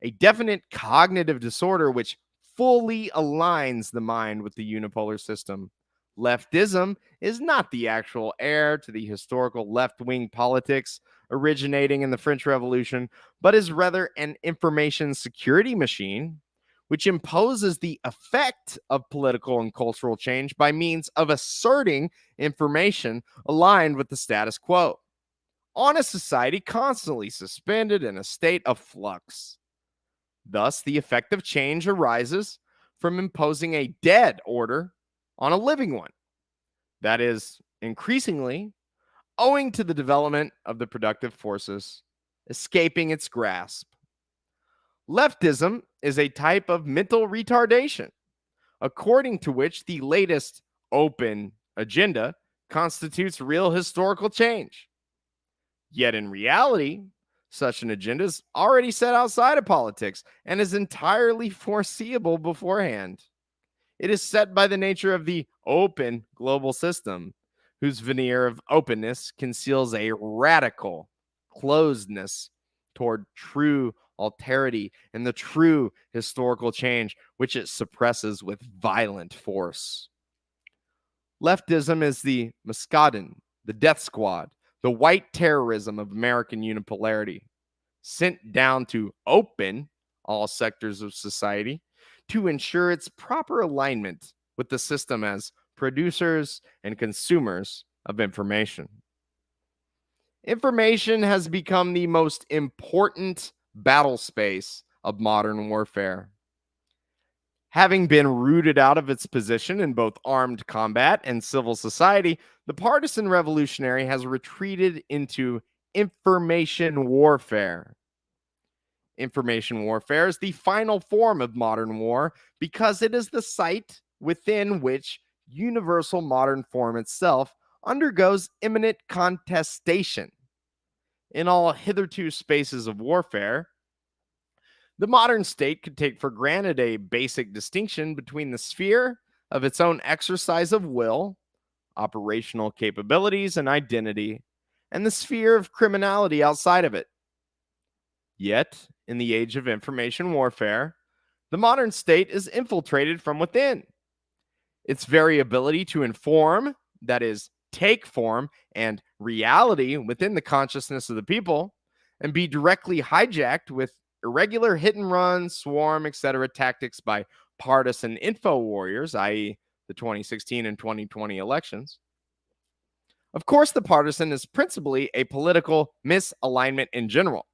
A definite cognitive disorder which fully aligns the mind with the unipolar system. Leftism is not the actual heir to the historical left-wing politics originating in the French Revolution, but is rather an information security machine which imposes the effect of political and cultural change by means of asserting information aligned with the status quo on a society constantly suspended in a state of flux. Thus, the effect of change arises from imposing a dead order on a living one. That is, increasingly, owing to the development of the productive forces escaping its grasp. Leftism is a type of mental retardation, according to which the latest open agenda constitutes real historical change. Yet in reality, such an agenda is already set outside of politics and is entirely foreseeable beforehand. It is set by the nature of the open global system, whose veneer of openness conceals a radical closedness toward true alterity and the true historical change, which it suppresses with violent force. Leftism is the Muscadin, the death squad, the white terrorism of American unipolarity, sent down to open all sectors of society to ensure its proper alignment with the system as producers and consumers of information. Information has become the most important battle space of modern warfare. Having been rooted out of its position in both armed combat and civil society, the partisan revolutionary has retreated into information warfare. Information warfare is the final form of modern war because it is the site within which universal modern form itself undergoes imminent contestation. In all hitherto spaces of warfare, the modern state could take for granted a basic distinction between the sphere of its own exercise of will, operational capabilities, and identity, and the sphere of criminality outside of it. Yet, in the age of information warfare, the modern state is infiltrated from within. Its very ability to inform, that is, take form and reality within the consciousness of the people, and be directly hijacked with irregular hit and run, swarm, etc. tactics by partisan info warriors, i.e., the 2016 and 2020 elections. Of course, the partisan is principally a political misalignment in general,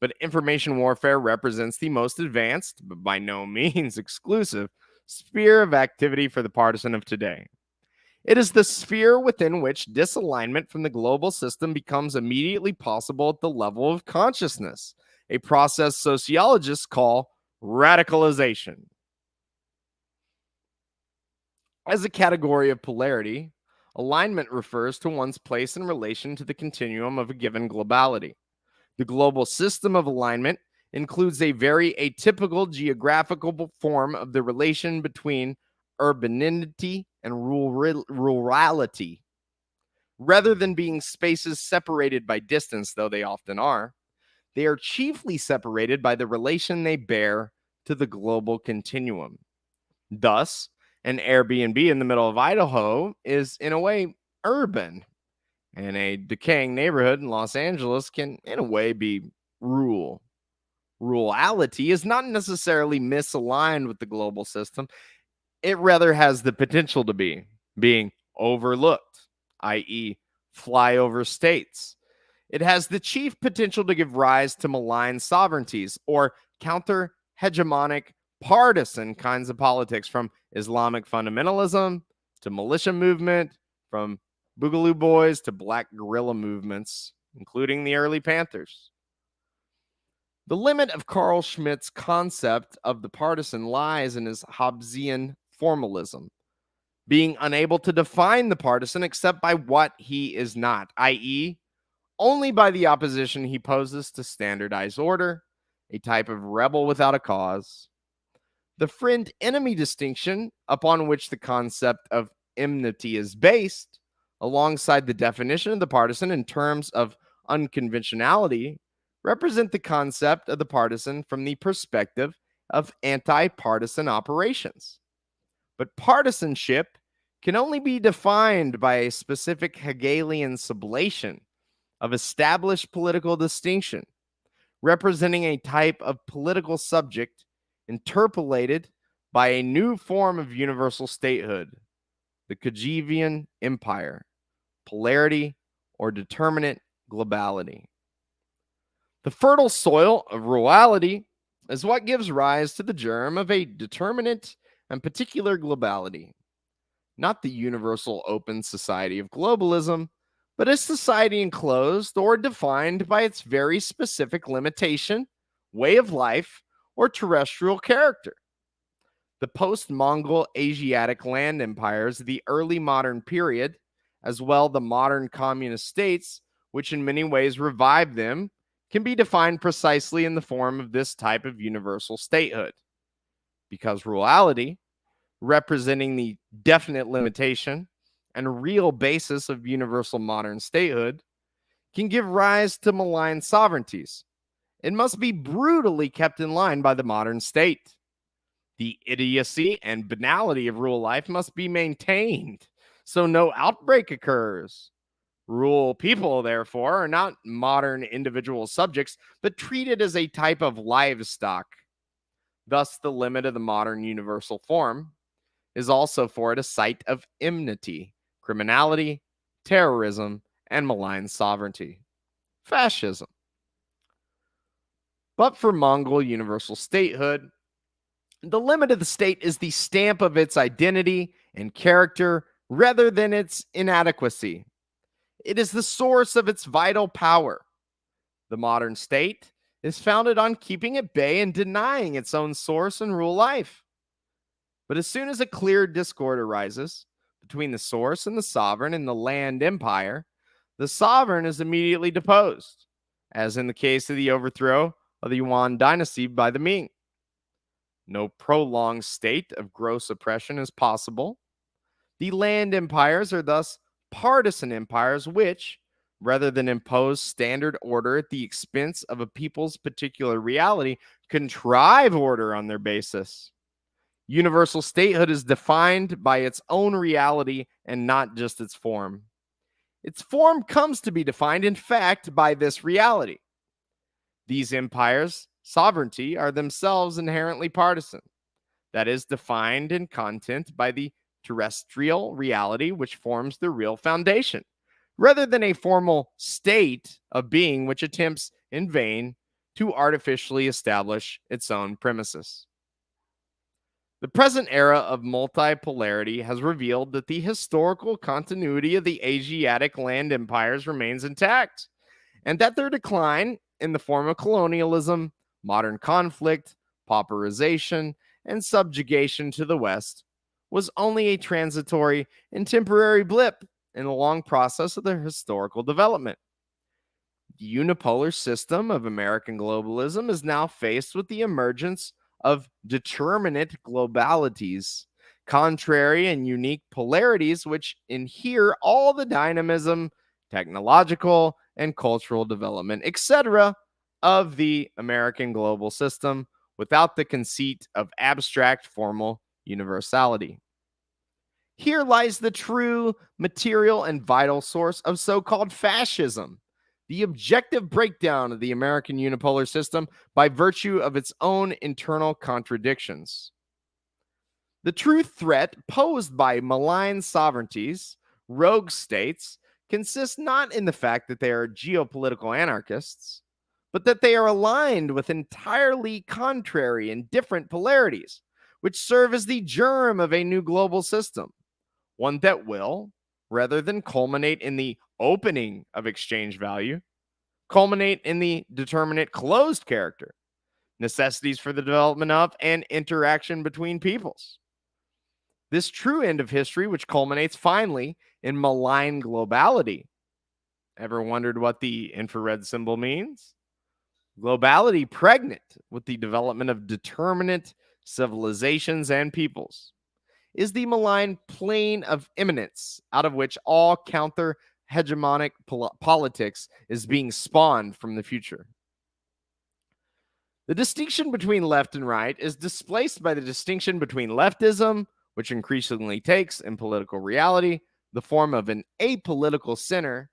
but information warfare represents the most advanced, but by no means exclusive, sphere of activity for the partisan of today. It is the sphere within which disalignment from the global system becomes immediately possible at the level of consciousness, a process sociologists call radicalization. As a category of polarity, alignment refers to one's place in relation to the continuum of a given globality. The global system of alignment includes a very atypical geographical form of the relation between urbanity and rurality. Rather than being spaces separated by distance, though they often are, they are chiefly separated by the relation they bear to the global continuum. Thus, an Airbnb in the middle of Idaho is, in a way, urban, and a decaying neighborhood in Los Angeles can, in a way, be rural. Rurality is not necessarily misaligned with the global system. It rather has the potential to be, being overlooked, i.e., flyover states. It has the chief potential to give rise to malign sovereignties or counter hegemonic partisan kinds of politics, from Islamic fundamentalism to militia movement, from Boogaloo Boys to black guerrilla movements, including the early Panthers. The limit of Carl Schmitt's concept of the partisan lies in his Hobbesian formalism, being unable to define the partisan except by what he is not, i.e., only by the opposition he poses to standardized order, a type of rebel without a cause. The friend-enemy distinction upon which the concept of enmity is based, alongside the definition of the partisan in terms of unconventionality, represent the concept of the partisan from the perspective of anti-partisan operations. But partisanship can only be defined by a specific Hegelian sublation of established political distinction, representing a type of political subject interpolated by a new form of universal statehood, the Kojevian empire, polarity, or determinate globality. The fertile soil of rurality is what gives rise to the germ of a determinate and particular globality, not the universal open society of globalism, but a society enclosed or defined by its very specific limitation, way of life, or terrestrial character. The post-Mongol Asiatic land empires, the early modern period, as well the modern communist states, which in many ways revived them, can be defined precisely in the form of this type of universal statehood. Because rurality, representing the definite limitation and real basis of universal modern statehood, can give rise to malign sovereignties. It must be brutally kept in line by the modern state. The idiocy and banality of rural life must be maintained so no outbreak occurs. Rural people, therefore, are not modern individual subjects, but treated as a type of livestock. Thus, the limit of the modern universal form is also for it a site of enmity, criminality, terrorism, and malign sovereignty. Fascism. But for Mongol universal statehood, the limit of the state is the stamp of its identity and character rather than its inadequacy. It is the source of its vital power. The modern state is founded on keeping at bay and denying its own source and rule life. But as soon as a clear discord arises between the source and the sovereign in the land empire, the sovereign is immediately deposed, as in the case of the overthrow of the Yuan dynasty by the Ming. No prolonged state of gross oppression is possible. The land empires are thus partisan empires which, rather than impose standard order at the expense of a people's particular reality, contrive order on their basis. Universal statehood is defined by its own reality and not just its form. Its form comes to be defined, in fact, by this reality. These empires' sovereignty are themselves inherently partisan, that is, defined in content by the terrestrial reality which forms the real foundation, rather than a formal state of being which attempts in vain to artificially establish its own premises. The present era of multipolarity has revealed that the historical continuity of the Asiatic land empires remains intact, and that their decline in the form of colonialism, modern conflict, pauperization, and subjugation to the West was only a transitory and temporary blip in the long process of their historical development. The unipolar system of American globalism is now faced with the emergence of determinate globalities, contrary and unique polarities which inhere all the dynamism, technological, and cultural development, etc., of the American global system without the conceit of abstract formal universality. Here lies the true material and vital source of so-called fascism, the objective breakdown of the American unipolar system by virtue of its own internal contradictions. The true threat posed by malign sovereignties, rogue states, consists not in the fact that they are geopolitical anarchists, but that they are aligned with entirely contrary and different polarities, which serve as the germ of a new global system, one that will, rather than culminate in the opening of exchange value, culminate in the determinate closed character, necessities for the development of and interaction between peoples. This true end of history, which culminates finally in malign globality. Ever wondered what the infrared symbol means? Globality pregnant with the development of determinate civilizations and peoples is the malign plane of immanence out of which all counter hegemonic politics is being spawned from the future. The distinction between left and right is displaced by the distinction between leftism, which increasingly takes in political reality the form of an apolitical center,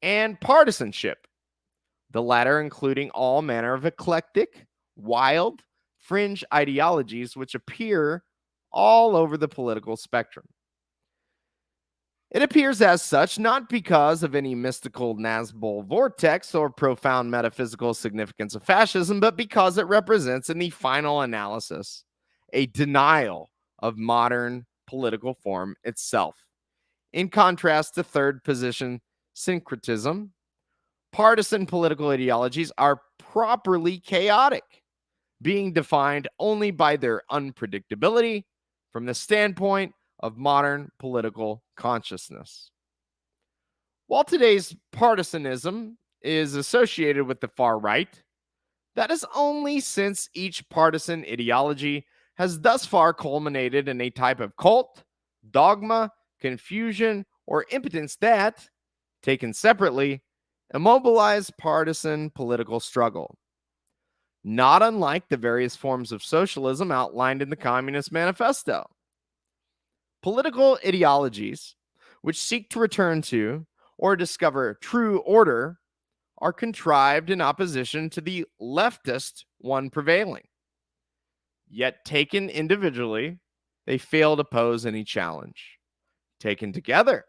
and partisanship, the latter including all manner of eclectic, wild, fringe ideologies which appear all over the political spectrum. It appears as such not because of any mystical Nazbol vortex or profound metaphysical significance of fascism, but because it represents, in the final analysis, a denial of modern political form itself, in contrast to third position syncretism, partisan political ideologies are properly chaotic, being defined only by their unpredictability from the standpoint of modern political consciousness. While today's partisanism is associated with the far right, that is only since each partisan ideology has thus far culminated in a type of cult, dogma, confusion, or impotence that, taken separately, immobilize partisan political struggle. Not unlike the various forms of socialism outlined in the Communist Manifesto. Political ideologies which seek to return to or discover true order are contrived in opposition to the leftist one prevailing. Yet, taken individually, they fail to pose any challenge. Taken together,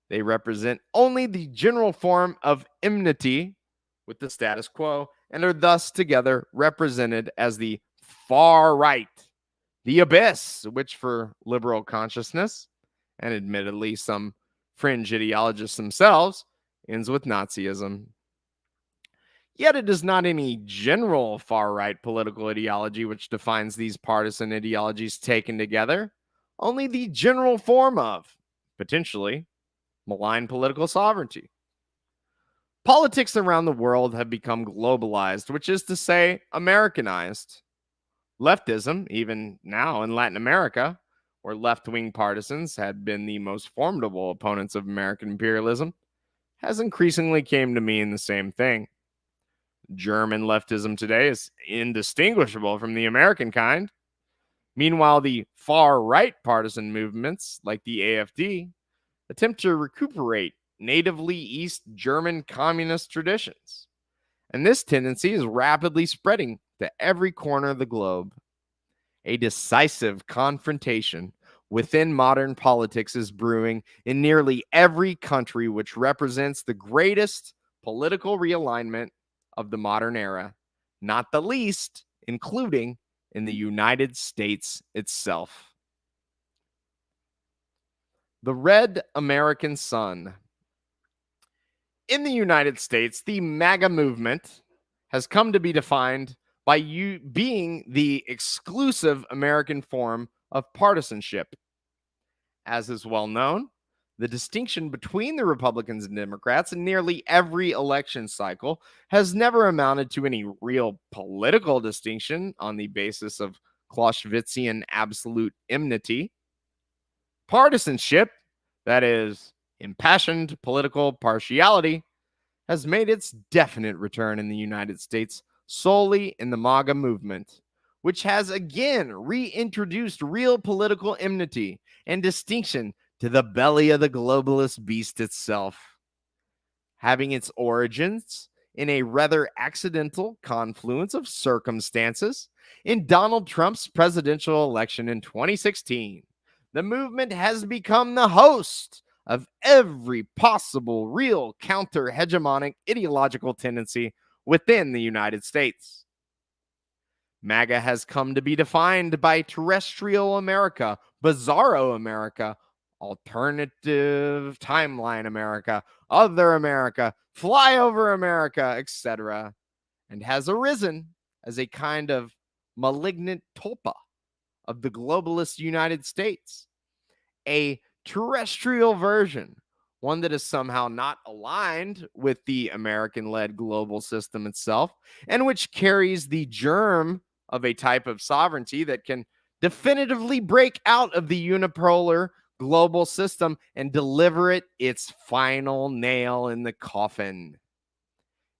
they represent only the general form of enmity with the status quo and are thus together represented as the far right, the abyss, which for liberal consciousness, and admittedly some fringe ideologists themselves, ends with Nazism. Yet it is not any general far right political ideology which defines these partisan ideologies taken together, only the general form of, potentially, malign political sovereignty. Politics around the world have become globalized, which is to say, Americanized. Leftism, even now in Latin America, where left wing partisans had been the most formidable opponents of American imperialism, has increasingly came to mean the same thing. German leftism today is indistinguishable from the American kind. Meanwhile, the far right partisan movements, like the AfD, attempt to recuperate natively East German communist traditions. And this tendency is rapidly spreading to every corner of the globe. A decisive confrontation within modern politics is brewing in nearly every country, which represents the greatest political realignment of the modern era, not the least, including in the United States itself. The Red American Sun. In the United States, the MAGA movement has come to be defined by being the exclusive American form of partisanship. As is well known, the distinction between the Republicans and Democrats in nearly every election cycle has never amounted to any real political distinction on the basis of Clausewitzian absolute enmity. Partisanship, that is, impassioned political partiality, has made its definite return in the United States solely in the MAGA movement, which has again reintroduced real political enmity and distinction to the belly of the globalist beast itself. Having its origins in a rather accidental confluence of circumstances in Donald Trump's presidential election in 2016, the movement has become the host of every possible real counter-hegemonic ideological tendency within the United States. MAGA has come to be defined by terrestrial America, bizarro America, alternative timeline America, other America, flyover America, etc., and has arisen as a kind of malignant tulpa of the globalist United States, a terrestrial version, one that is somehow not aligned with the American-led global system itself, and which carries the germ of a type of sovereignty that can definitively break out of the unipolar global system and deliver it its final nail in the coffin.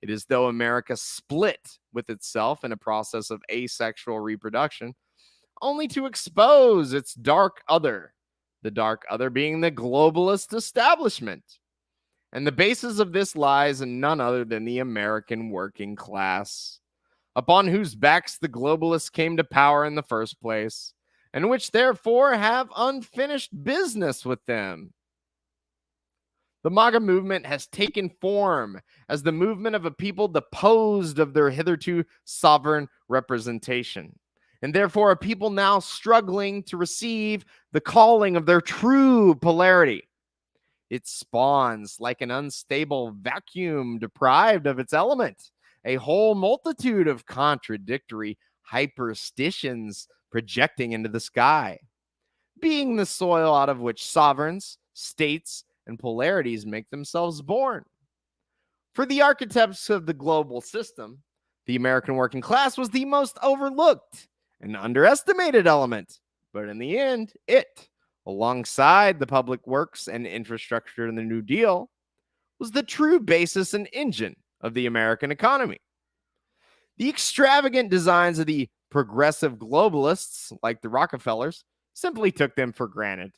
It is though America split with itself in a process of asexual reproduction, only to expose its dark other, the dark other being the globalist establishment. And the basis of this lies in none other than the American working class, upon whose backs the globalists came to power in the first place, and which therefore have unfinished business with them. The MAGA movement has taken form as the movement of a people deposed of their hitherto sovereign representation, and therefore a people now struggling to receive the calling of their true polarity. It spawns like an unstable vacuum deprived of its element, a whole multitude of contradictory hyperstitions projecting into the sky, being the soil out of which sovereigns, states, and polarities make themselves born. For the architects of the global system, the American working class was the most overlooked and underestimated element. But in the end, it, alongside the public works and infrastructure in the New Deal, was the true basis and engine of the American economy. The extravagant designs of the progressive globalists, like the Rockefellers, simply took them for granted.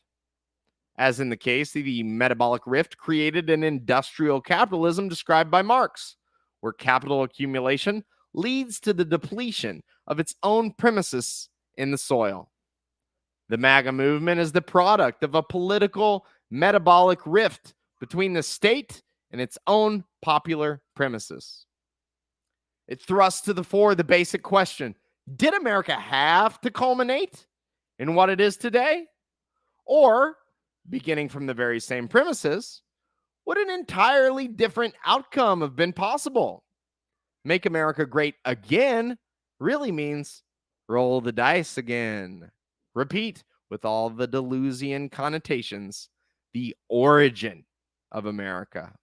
As in the case of the metabolic rift created an industrial capitalism described by Marx, where capital accumulation leads to the depletion of its own premises in the soil. The MAGA movement is the product of a political metabolic rift between the state and its own popular premises. It thrusts to the fore the basic question: did America have to culminate in what it is today? Or, beginning from the very same premises, would an entirely different outcome have been possible? Make America great again really means roll the dice again. Repeat, with all the Deleuzian connotations, the origin of America.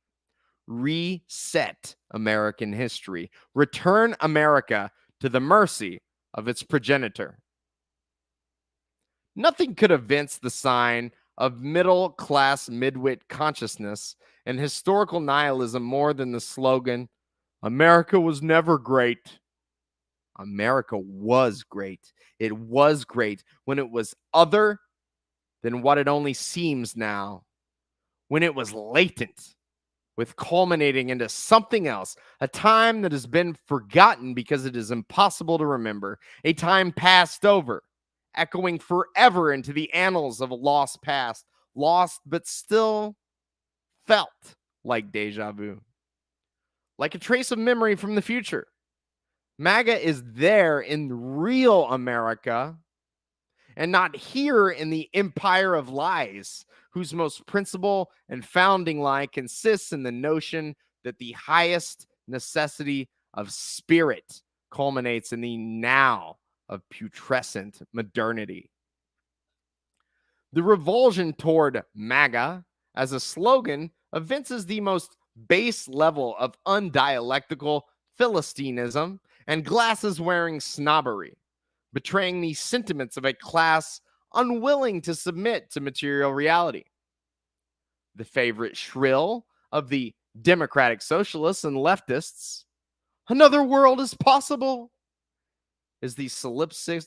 Reset American history. Return America to the mercy of its progenitor. Nothing could evince the sign of middle-class midwit consciousness and historical nihilism more than the slogan, "America was never great." America was great. It was great when it was other than what it only seems now, when it was latent, with culminating into something else, a time that has been forgotten because it is impossible to remember, a time passed over, echoing forever into the annals of a lost past, lost but still felt like deja vu, like a trace of memory from the future. MAGA is there in real America and not here in the empire of lies, whose most principle and founding lie consists in the notion that the highest necessity of spirit culminates in the now of putrescent modernity. The revulsion toward MAGA as a slogan evinces the most base level of undialectical Philistinism and glasses-wearing snobbery, betraying the sentiments of a class unwilling to submit to material reality. The favorite shrill of the democratic socialists and leftists, "Another world is possible," is the solipsistic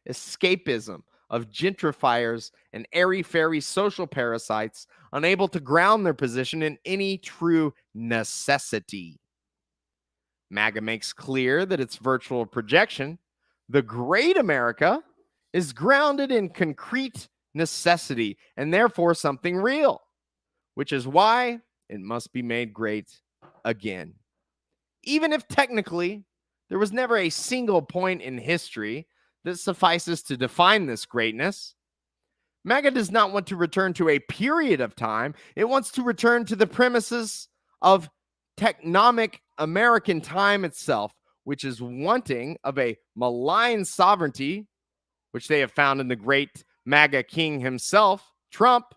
escapism of gentrifiers and airy-fairy social parasites unable to ground their position in any true necessity. MAGA makes clear that its virtual projection, the great America, is grounded in concrete necessity and therefore something real, which is why it must be made great again. Even if technically there was never a single point in history that suffices to define this greatness, MAGA does not want to return to a period of time. It wants to return to the premises of technomic American time itself, which is wanting of a malign sovereignty, which they have found in the great MAGA king himself, Trump.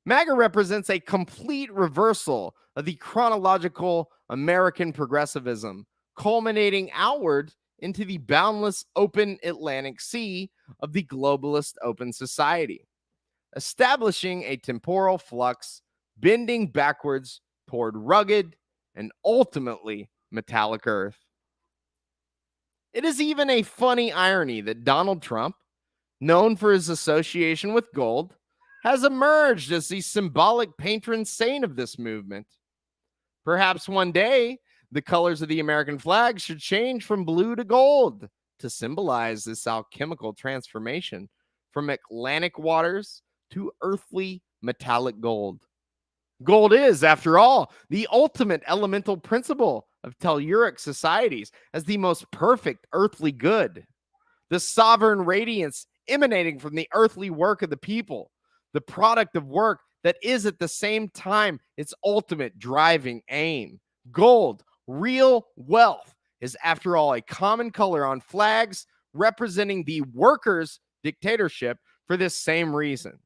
MAGA represents a complete reversal of the chronological American progressivism, culminating outward into the boundless open Atlantic Sea of the globalist open society, establishing a temporal flux bending backwards toward rugged and ultimately metallic earth. It is even a funny irony that Donald Trump, known for his association with gold, has emerged as the symbolic patron saint of this movement. Perhaps one day, the colors of the American flag should change from blue to gold to symbolize this alchemical transformation from Atlantic waters to earthly metallic gold. Gold is, after all, the ultimate elemental principle of telluric societies as the most perfect earthly good, the sovereign radiance emanating from the earthly work of the people, the product of work that is at the same time its ultimate driving aim. Gold, real wealth, is after all a common color on flags representing the workers' dictatorship for this same reason.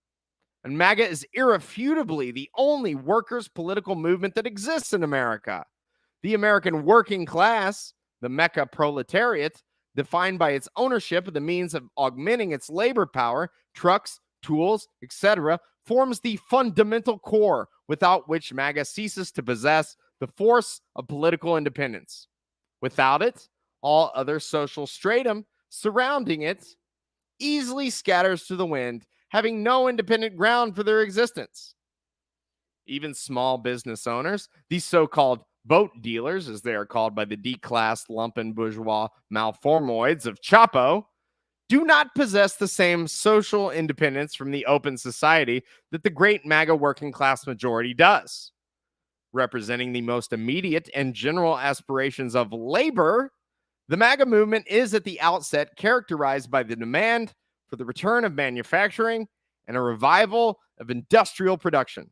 And MAGA is irrefutably the only workers' political movement that exists in America. The American working class, the Mecca proletariat, defined by its ownership of the means of augmenting its labor power, trucks, tools, etc., forms the fundamental core without which MAGA ceases to possess the force of political independence. Without it, all other social stratum surrounding it easily scatters to the wind, having no independent ground for their existence. Even small business owners, these so-called boat dealers, as they are called by the declassed lumpen bourgeois malformoids of Chapo, do not possess the same social independence from the open society that the great MAGA working class majority does. Representing the most immediate and general aspirations of labor, the MAGA movement is at the outset characterized by the demand for the return of manufacturing and a revival of industrial production.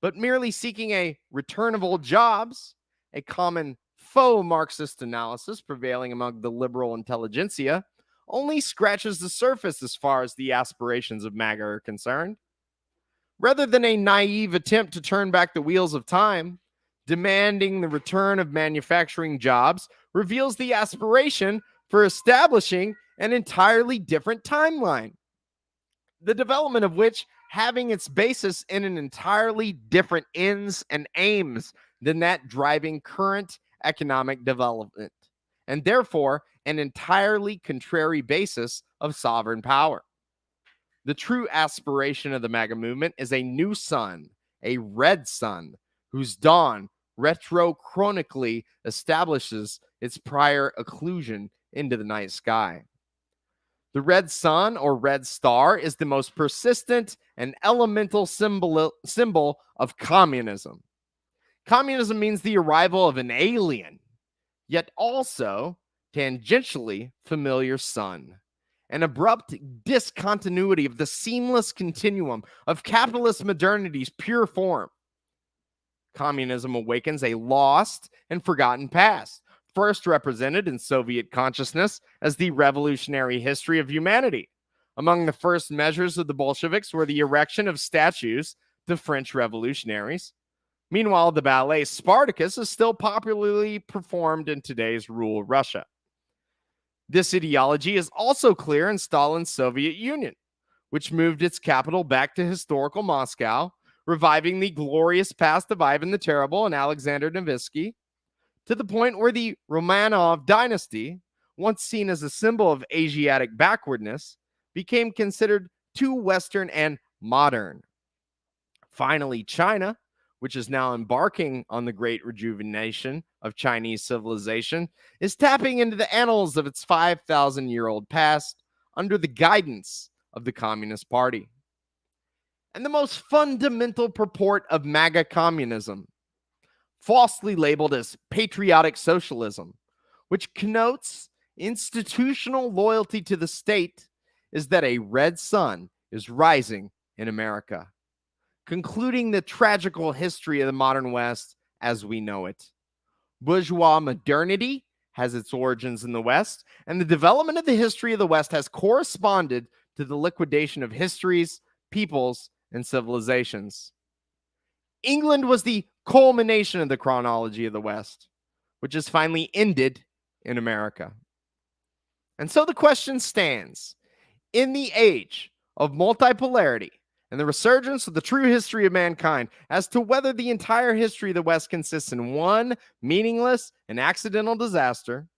But merely seeking a return of old jobs, a common faux Marxist analysis prevailing among the liberal intelligentsia, only scratches the surface as far as the aspirations of MAGA are concerned. Rather than a naive attempt to turn back the wheels of time, demanding the return of manufacturing jobs reveals the aspiration for establishing an entirely different timeline, the development of which having its basis in an entirely different ends and aims than that driving current economic development, and therefore an entirely contrary basis of sovereign power. The true aspiration of the MAGA movement is a new sun, a red sun, whose dawn retrochronically establishes its prior occlusion into the night sky. The red sun or red star is the most persistent and elemental symbol of communism. Communism means the arrival of an alien, yet also tangentially familiar sun. An abrupt discontinuity of the seamless continuum of capitalist modernity's pure form. Communism awakens a lost and forgotten past, first represented in Soviet consciousness as the revolutionary history of humanity. Among the first measures of the Bolsheviks were the erection of statues to French revolutionaries. Meanwhile, the ballet Spartacus is still popularly performed in today's rural Russia. This ideology is also clear in Stalin's Soviet Union, which moved its capital back to historical Moscow, reviving the glorious past of Ivan the Terrible and Alexander Nevsky, to the point where the Romanov dynasty, once seen as a symbol of Asiatic backwardness, became considered too Western and modern. Finally, China, which is now embarking on the great rejuvenation of Chinese civilization, is tapping into the annals of its 5,000-year-old past under the guidance of the Communist Party. And the most fundamental purport of MAGA communism, falsely labeled as patriotic socialism, which connotes institutional loyalty to the state, is that a red sun is rising in America, concluding the tragical history of the modern West as we know it. Bourgeois modernity has its origins in the West, and the development of the history of the West has corresponded to the liquidation of histories, peoples, and civilizations. England was the culmination of the chronology of the West, which has finally ended in America. And so the question stands, in the age of multipolarity and the resurgence of the true history of mankind, as to whether the entire history of the West consists in one meaningless and accidental disaster,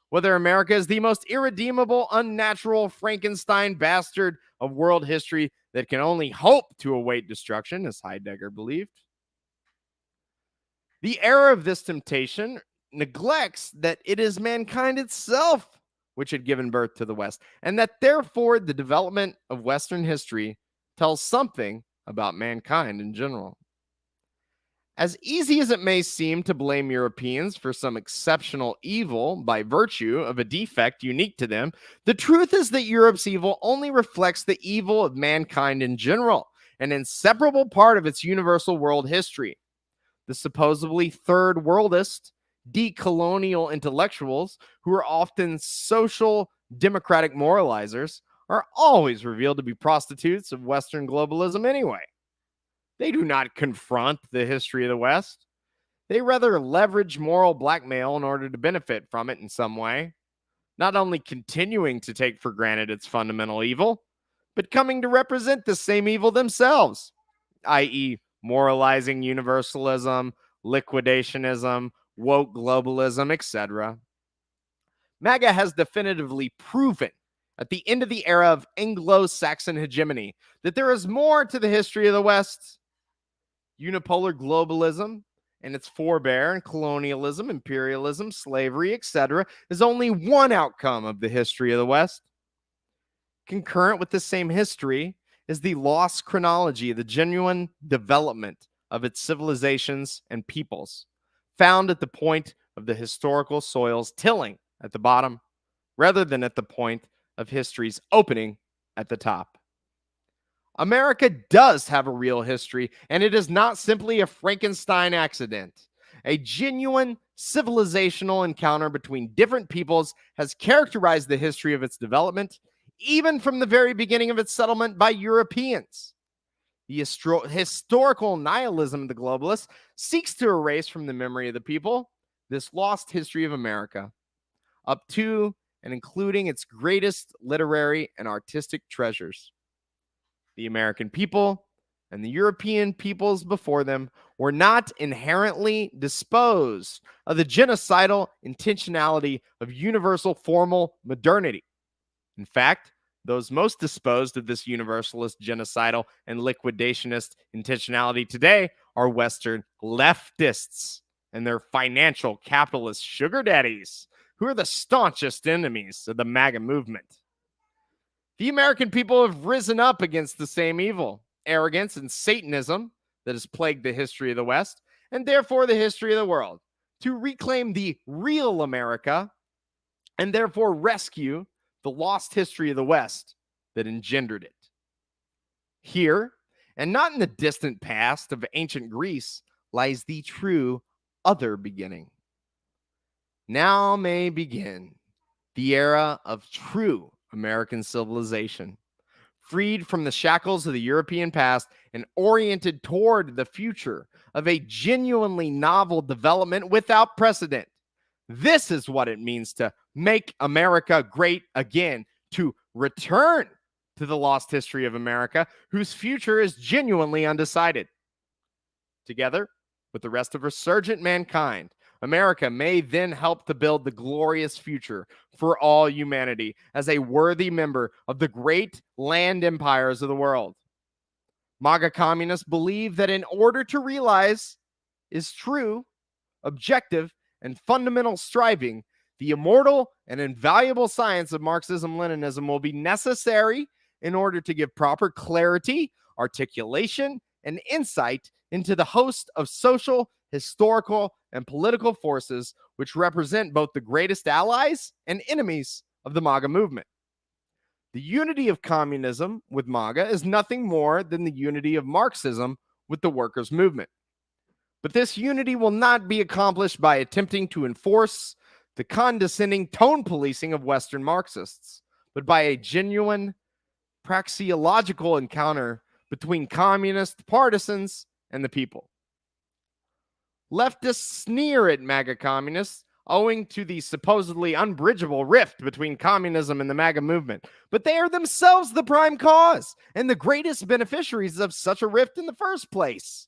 whether America is the most irredeemable, unnatural Frankenstein bastard of world history that can only hope to await destruction, as Heidegger believed. The error of this temptation neglects that it is mankind itself which had given birth to the West, and that therefore the development of Western history tells something about mankind in general. As easy as it may seem to blame Europeans for some exceptional evil by virtue of a defect unique to them, the truth is that Europe's evil only reflects the evil of mankind in general, an inseparable part of its universal world history. The supposedly third worldist, decolonial intellectuals, who are often social democratic moralizers, are always revealed to be prostitutes of Western globalism anyway. They do not confront the history of the West. They rather leverage moral blackmail in order to benefit from it in some way, not only continuing to take for granted its fundamental evil, but coming to represent the same evil themselves, i.e., moralizing universalism, liquidationism, woke globalism, etc. MAGA has definitively proven at the end of the era of Anglo-Saxon hegemony that there is more to the history of the West. Unipolar globalism and its forebear and colonialism, imperialism, slavery, etc., is only one outcome of the history of the West. Concurrent with the same history is the lost chronology of the genuine development of its civilizations and peoples, found at the point of the historical soil's tilling at the bottom, rather than at the point of history's opening at the top. America does have a real history, and it is not simply a Frankenstein accident. A genuine civilizational encounter between different peoples has characterized the history of its development, even from the very beginning of its settlement by Europeans. The historical nihilism of the globalists seeks to erase from the memory of the people this lost history of America, up to and including its greatest literary and artistic treasures. The American people and the European peoples before them were not inherently disposed of the genocidal intentionality of universal formal modernity. In fact, those most disposed of this universalist, genocidal, and liquidationist intentionality today are Western leftists and their financial capitalist sugar daddies, who are the staunchest enemies of the MAGA movement. The American people have risen up against the same evil, arrogance, and Satanism that has plagued the history of the West, and therefore the history of the world, to reclaim the real America and therefore rescue the lost history of the West that engendered it. Here, and not in the distant past of ancient Greece, lies the true other beginning. Now may begin the era of true American civilization, freed from the shackles of the European past and oriented toward the future of a genuinely novel development without precedent. This is what it means to make America great again, to return to the lost history of America, whose future is genuinely undecided. Together with the rest of resurgent mankind, America may then help to build the glorious future for all humanity as a worthy member of the great land empires of the world. MAGA communists believe that in order to realize is true, objective, and fundamental striving, the immortal and invaluable science of Marxism-Leninism will be necessary in order to give proper clarity, articulation, and insight into the host of social, historical, and political forces which represent both the greatest allies and enemies of the MAGA movement. The unity of communism with MAGA is nothing more than the unity of Marxism with the workers' movement. But this unity will not be accomplished by attempting to enforce the condescending tone policing of Western Marxists, but by a genuine praxeological encounter between communist partisans and the people. Leftists sneer at MAGA communists owing to the supposedly unbridgeable rift between communism and the MAGA movement, but they are themselves the prime cause and the greatest beneficiaries of such a rift in the first place.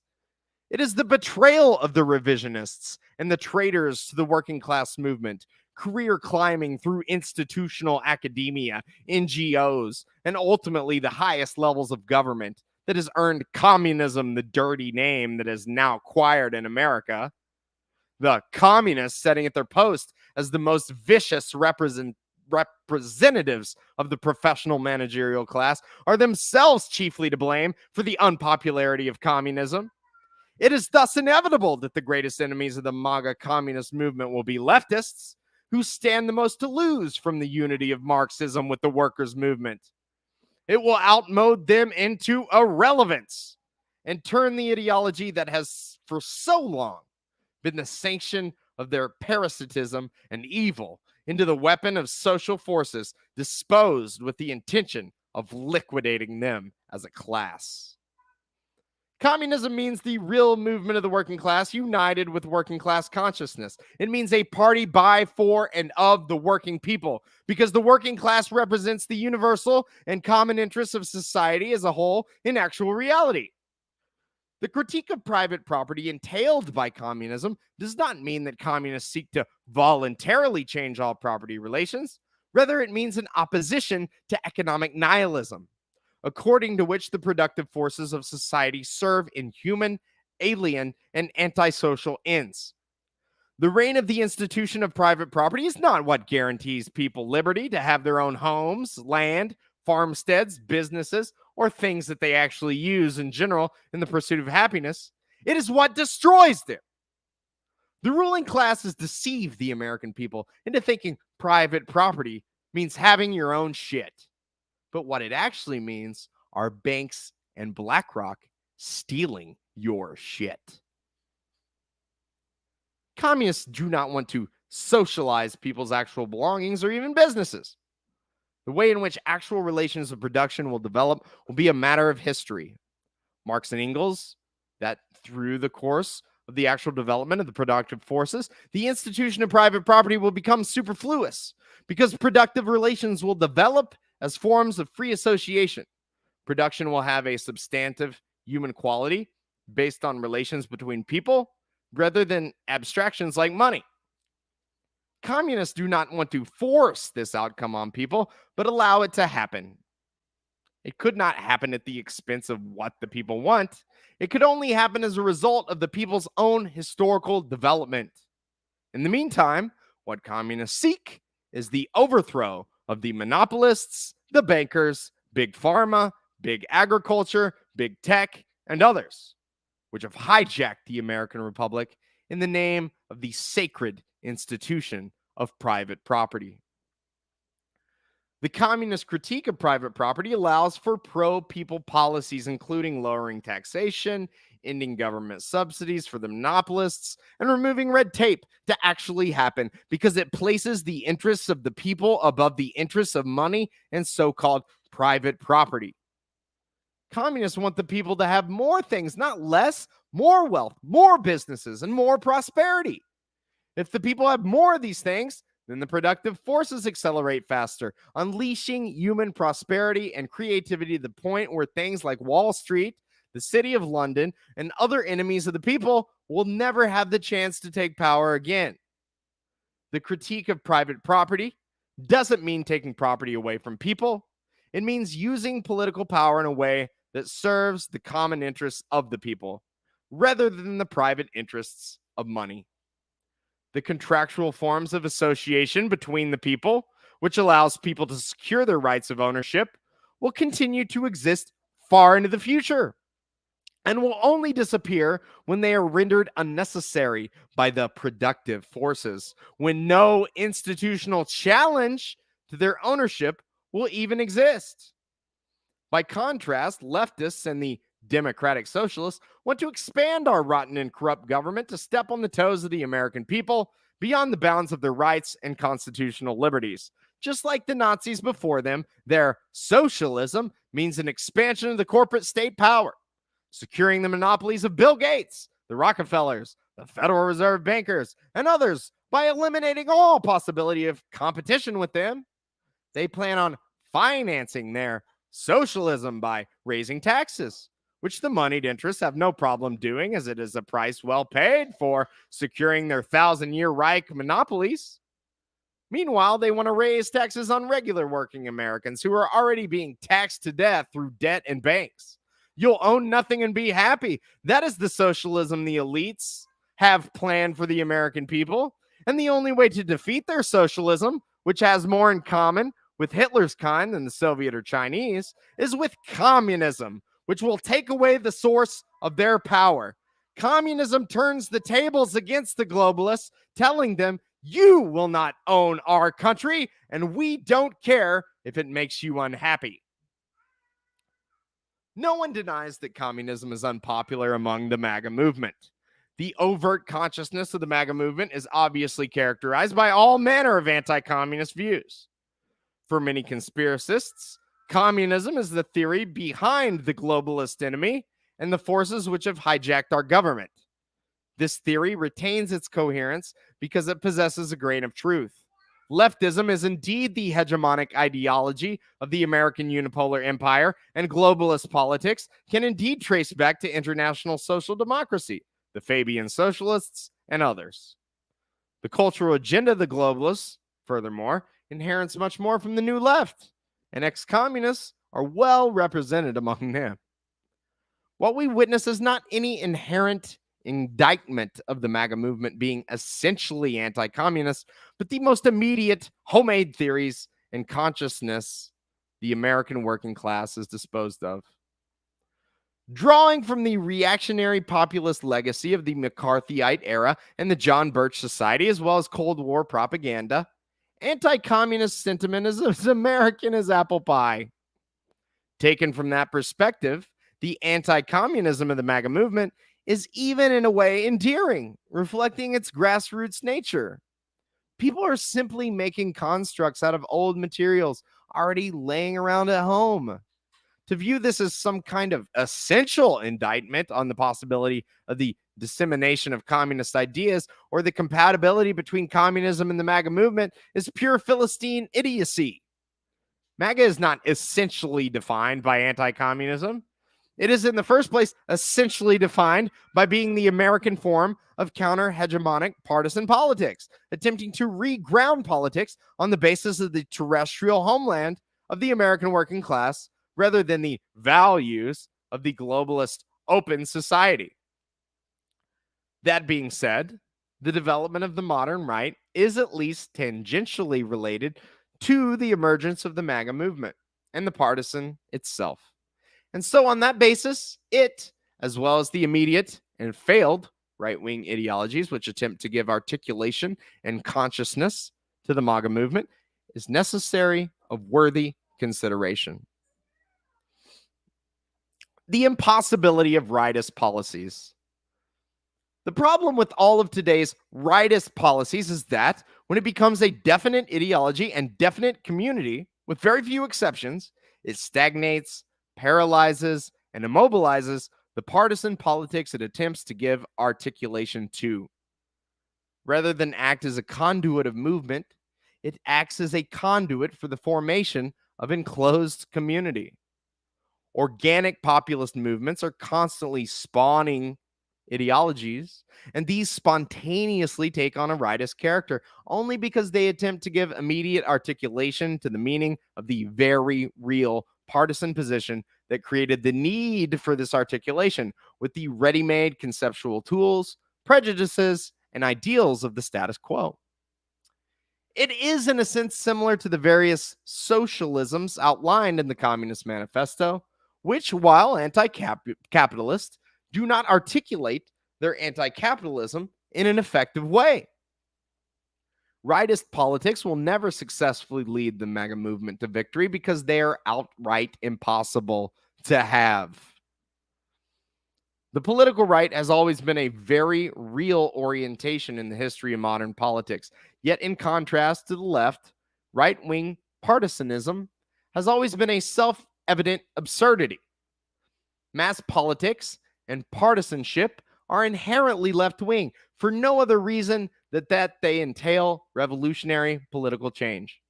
It is the betrayal of the revisionists and the traitors to the working class movement, career climbing through institutional academia, NGOs, and ultimately the highest levels of government that has earned communism the dirty name that is now acquired in America. The communists setting at their post as the most vicious representatives of the professional managerial class are themselves chiefly to blame for the unpopularity of communism. It is thus inevitable that the greatest enemies of the Maga communist movement will be leftists, who stand the most to lose from the unity of Marxism with the workers' movement. It will outmode them into irrelevance and turn the ideology that has for so long been the sanction of their parasitism and evil into the weapon of social forces disposed with the intention of liquidating them as a class. Communism means the real movement of the working class united with working class consciousness. It means a party by, for, and of the working people, because the working class represents the universal and common interests of society as a whole in actual reality. The critique of private property entailed by communism does not mean that communists seek to voluntarily change all property relations. Rather, it means an opposition to economic nihilism, according to which the productive forces of society serve inhuman, alien, and antisocial ends. The reign of the institution of private property is not what guarantees people liberty to have their own homes, land, farmsteads, businesses, or things that they actually use in general in the pursuit of happiness. It is what destroys them. The ruling class has deceived the American people into thinking private property means having your own shit. But what it actually means are banks and BlackRock stealing your shit. Communists do not want to socialize people's actual belongings or even businesses. The way in which actual relations of production will develop will be a matter of history. Marx and Engels, that through the course of the actual development of the productive forces, the institution of private property will become superfluous because productive relations will develop as forms of free association. Production will have a substantive human quality based on relations between people rather than abstractions like money. Communists do not want to force this outcome on people, but allow it to happen. It could not happen at the expense of what the people want. It could only happen as a result of the people's own historical development. In the meantime, what communists seek is the overthrow of the monopolists, the bankers, big pharma, big agriculture, big tech, and others, which have hijacked the American Republic in the name of the sacred institution of private property. The communist critique of private property allows for pro-people policies, including lowering taxation, ending government subsidies for the monopolists, and removing red tape to actually happen because it places the interests of the people above the interests of money and so-called private property. Communists want the people to have more things, not less, more wealth, more businesses, and more prosperity. If the people have more of these things, then the productive forces accelerate faster, unleashing human prosperity and creativity to the point where things like Wall Street, the City of London, and other enemies of the people will never have the chance to take power again. The critique of private property doesn't mean taking property away from people. It means using political power in a way that serves the common interests of the people, rather than the private interests of money. The contractual forms of association between the people, which allows people to secure their rights of ownership, will continue to exist far into the future and will only disappear when they are rendered unnecessary by the productive forces, when no institutional challenge to their ownership will even exist. By contrast, leftists and the democratic socialists want to expand our rotten and corrupt government to step on the toes of the American people beyond the bounds of their rights and constitutional liberties. Just like the Nazis before them, their socialism means an expansion of the corporate state power, securing the monopolies of Bill Gates, the Rockefellers, the Federal Reserve bankers, and others by eliminating all possibility of competition with them. They plan on financing their socialism by raising taxes, which the moneyed interests have no problem doing, as it is a price well paid for securing their 1,000-year Reich monopolies. Meanwhile, they want to raise taxes on regular working Americans who are already being taxed to death through debt and banks. You'll own nothing and be happy. That is the socialism the elites have planned for the American people. And the only way to defeat their socialism, which has more in common with Hitler's kind than the Soviet or Chinese, is with communism, which will take away the source of their power, Communism turns the tables against the globalists, telling them, you will not own our country, and we don't care if it makes you unhappy. No one denies that communism is unpopular among the MAGA movement. The overt consciousness of the MAGA movement is obviously characterized by all manner of anti-communist views. For many conspiracists, communism is the theory behind the globalist enemy and the forces which have hijacked our government. This theory retains its coherence because it possesses a grain of truth. Leftism is indeed the hegemonic ideology of the American unipolar empire, and globalist politics can indeed trace back to international social democracy, the Fabian socialists, and others. The cultural agenda of the globalists, furthermore, inherits much more from the New Left, and ex-communists are well represented among them. What we witness is not any inherent indictment of the MAGA movement being essentially anti-communist, but the most immediate homemade theories and consciousness the American working class is disposed of. Drawing from the reactionary populist legacy of the McCarthyite era and the John Birch Society, as well as Cold War propaganda, anti-communist sentiment is as American as apple pie. Taken from that perspective, the anti-communism of the MAGA movement is even in a way endearing, reflecting its grassroots nature. People are simply making constructs out of old materials already laying around at home. To view this as some kind of essential indictment on the possibility of the dissemination of communist ideas or the compatibility between communism and the MAGA movement is pure Philistine idiocy. MAGA is not essentially defined by anti-communism. It is, in the first place, essentially defined by being the American form of counter-hegemonic partisan politics, attempting to reground politics on the basis of the terrestrial homeland of the American working class rather than the values of the globalist open society. That being said, the development of the modern right is at least tangentially related to the emergence of the MAGA movement and the partisan itself. And so on that basis, it, as well as the immediate and failed right-wing ideologies which attempt to give articulation and consciousness to the MAGA movement, is necessary of worthy consideration. The impossibility of rightist policies. The problem with all of today's rightist policies is that when it becomes a definite ideology and definite community, with very few exceptions, it stagnates, paralyzes, and immobilizes the partisan politics it attempts to give articulation to. Rather than act as a conduit of movement, it acts as a conduit for the formation of enclosed community. Organic populist movements are constantly spawning ideologies, and these spontaneously take on a rightist character only because they attempt to give immediate articulation to the meaning of the very real partisan position that created the need for this articulation with the ready-made conceptual tools, prejudices, and ideals of the status quo. It is, in a sense, similar to the various socialisms outlined in the Communist Manifesto, which, while anti-capitalist, do not articulate their anti-capitalism in an effective way. Rightist politics will never successfully lead the MAGA movement to victory because they are outright impossible to have. The political right has always been a very real orientation in the history of modern politics. Yet, in contrast to the left, right-wing partisanism has always been a self-evident absurdity. Mass politics and partisanship are inherently left-wing for no other reason than that they entail revolutionary political change.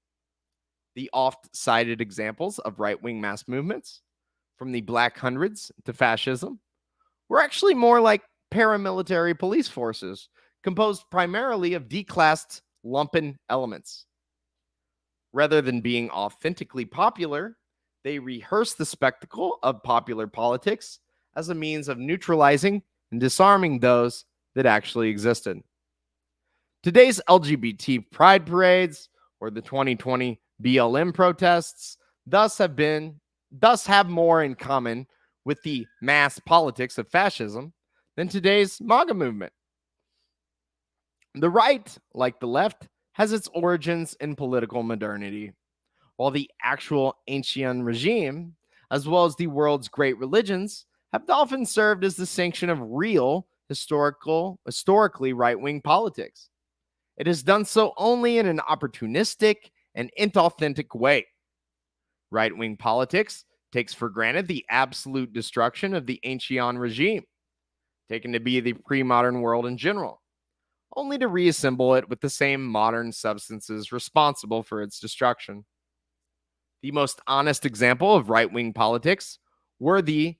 The oft-cited examples of right-wing mass movements, from the Black Hundreds to fascism, were actually more like paramilitary police forces composed primarily of declassed lumpen elements. Rather than being authentically popular, they rehearse the spectacle of popular politics as a means of neutralizing and disarming those that actually existed. Today's LGBT pride parades or the 2020 BLM protests thus have more in common with the mass politics of fascism than today's Maga movement. The right, like the left, has its origins in political modernity, while the actual ancient regime, as well as the world's great religions, have often served as the sanction of real historically right-wing politics. It has done so only in an opportunistic and inauthentic way. Right-wing politics takes for granted the absolute destruction of the ancient regime, taken to be the pre-modern world in general, only to reassemble it with the same modern substances responsible for its destruction. The most honest example of right-wing politics were the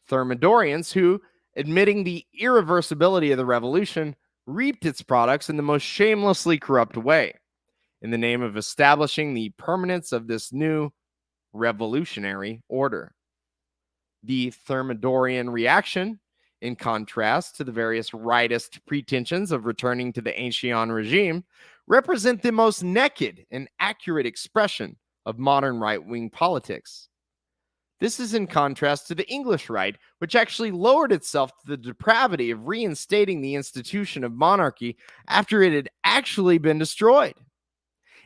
Thermidorians who, admitting the irreversibility of the revolution, reaped its products in the most shamelessly corrupt way, in the name of establishing the permanence of this new revolutionary order. The Thermidorian reaction, in contrast to the various rightist pretensions of returning to the ancient regime, represent the most naked and accurate expression of modern right-wing politics. This is in contrast to the English right, which actually lowered itself to the depravity of reinstating the institution of monarchy after it had actually been destroyed.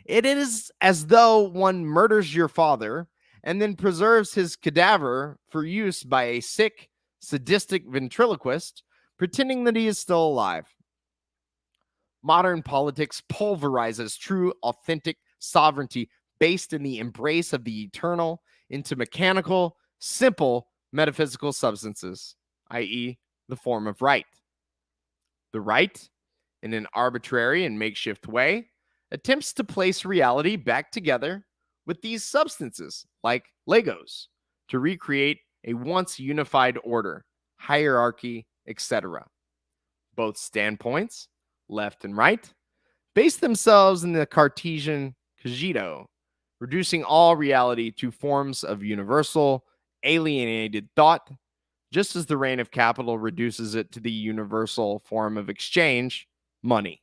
It is as though one murders your father and then preserves his cadaver for use by a sick, sadistic ventriloquist, pretending that he is still alive. Modern politics pulverizes true, authentic sovereignty based in the embrace of the eternal into mechanical, simple, metaphysical substances, i.e., the form of right. The right, in an arbitrary and makeshift way, attempts to place reality back together with these substances, like Legos, to recreate a once unified order, hierarchy, etc. Both standpoints, left and right, base themselves in the Cartesian cogito, reducing all reality to forms of universal, alienated thought, just as the reign of capital reduces it to the universal form of exchange, money.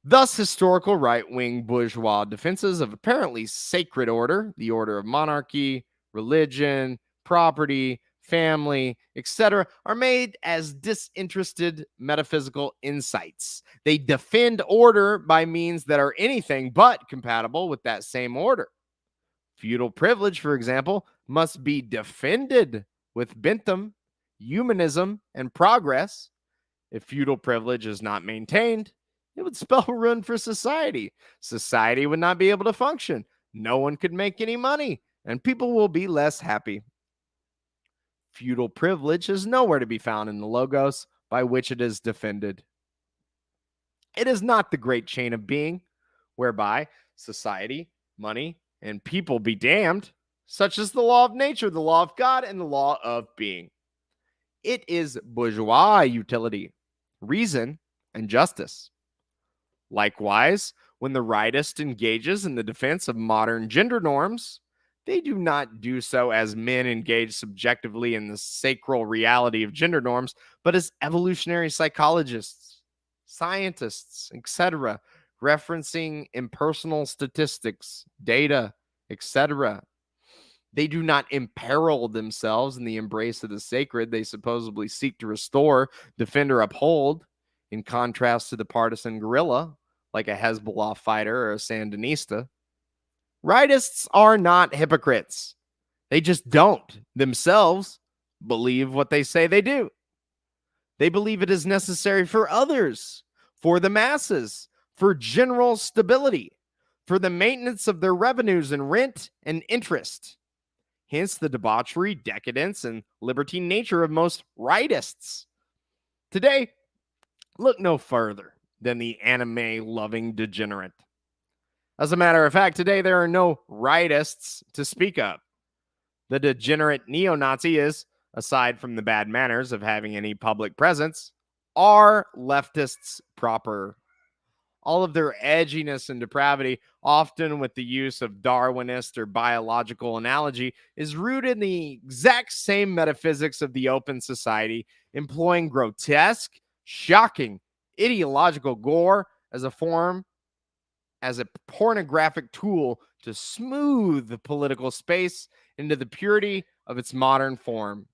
Thus, historical right-wing bourgeois defenses of apparently sacred order, the order of monarchy, religion, property, family, etc., are made as disinterested metaphysical insights. They defend order by means that are anything but compatible with that same order. Feudal privilege, for example, must be defended with Bentham, humanism, and progress. If feudal privilege is not maintained, it would spell ruin for society. Society would not be able to function. No one could make any money, and people will be less happy. Feudal privilege is nowhere to be found in the logos by which it is defended. It is not the great chain of being, whereby society, money, and people be damned, such as the law of nature, the law of God, and the law of being. It is bourgeois utility, reason, and justice. Likewise, when the rightist engages in the defense of modern gender norms, they do not do so as men engage subjectively in the sacral reality of gender norms, but as evolutionary psychologists, scientists, etc., referencing impersonal statistics, data, etc. They do not imperil themselves in the embrace of the sacred they supposedly seek to restore, defend, or uphold, in contrast to the partisan guerrilla, like a Hezbollah fighter or a Sandinista. Rightists are not hypocrites. They just don't themselves believe what they say they do. They believe it is necessary for others, for the masses, for general stability, for the maintenance of their revenues and rent and interest. Hence the debauchery, decadence, and libertine nature of most rightists. Today, look no further than the anime-loving degenerate. As a matter of fact, today there are no rightists to speak of. The degenerate neo-Nazi is, aside from the bad manners of having any public presence, are leftists proper. All of their edginess and depravity, often with the use of Darwinist or biological analogy, is rooted in the exact same metaphysics of the open society, employing grotesque, shocking, ideological gore as a pornographic tool to smooth the political space into the purity of its modern form.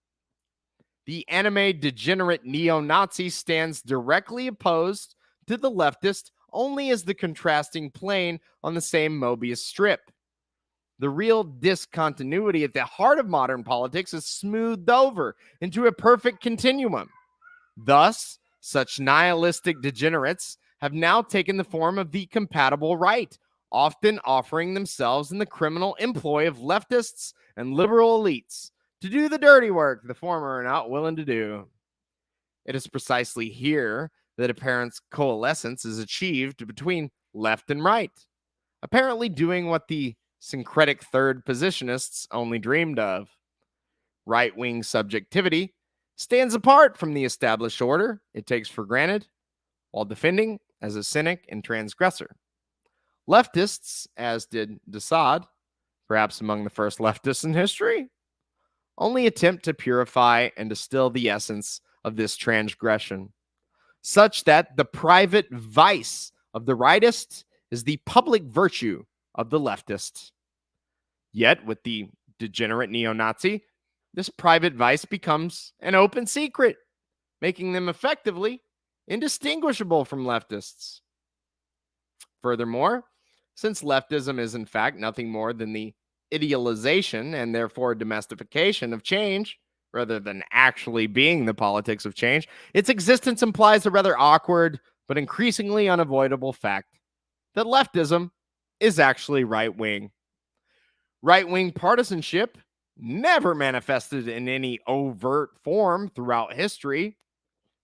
The anime degenerate neo-Nazi stands directly opposed to the leftist only as the contrasting plane on the same Mobius strip. The real discontinuity at the heart of modern politics is smoothed over into a perfect continuum. Thus, such nihilistic degenerates have now taken the form of the compatible right, often offering themselves in the criminal employ of leftists and liberal elites to do the dirty work the former are not willing to do. It is precisely here that apparent coalescence is achieved between left and right, apparently doing what the syncretic third positionists only dreamed of. Right-wing subjectivity stands apart from the established order it takes for granted, while defending as a cynic and transgressor. Leftists, as did de Sade, perhaps among the first leftists in history, only attempt to purify and distill the essence of this transgression, such that the private vice of the rightist is the public virtue of the leftist. Yet, with the degenerate neo-Nazi, this private vice becomes an open secret, making them effectively indistinguishable from leftists. Furthermore, since leftism is in fact nothing more than the idealization and therefore domestication of change, rather than actually being the politics of change, its existence implies a rather awkward but increasingly unavoidable fact that leftism is actually right-wing. Right-wing partisanship never manifested in any overt form throughout history.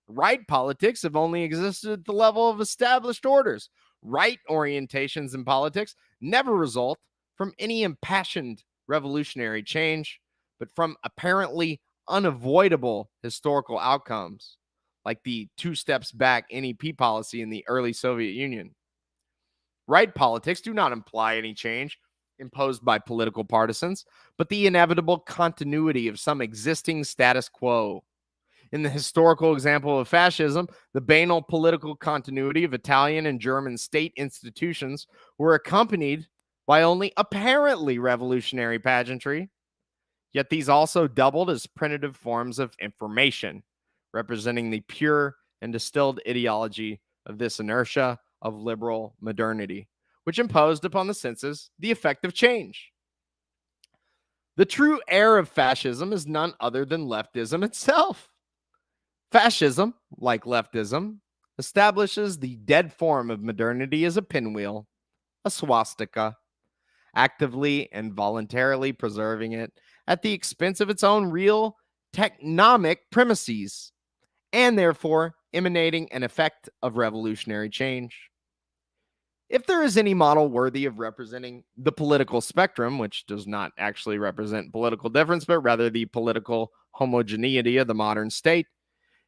Right politics have only existed at the level of established orders. Right orientations in politics never result from any impassioned revolutionary change, but from apparently unavoidable historical outcomes, like the two steps back NEP policy in the early Soviet Union. Right politics do not imply any change imposed by political partisans, but the inevitable continuity of some existing status quo. In the historical example of fascism, the banal political continuity of Italian and German state institutions were accompanied by only apparently revolutionary pageantry. Yet these also doubled as primitive forms of information, representing the pure and distilled ideology of this inertia of liberal modernity, which imposed upon the senses the effect of change. The true heir of fascism is none other than leftism itself. Fascism, like leftism, establishes the dead form of modernity as a pinwheel, a swastika, actively and voluntarily preserving it at the expense of its own real technomic premises, and therefore emanating an effect of revolutionary change. If there is any model worthy of representing the political spectrum, which does not actually represent political difference, but rather the political homogeneity of the modern state,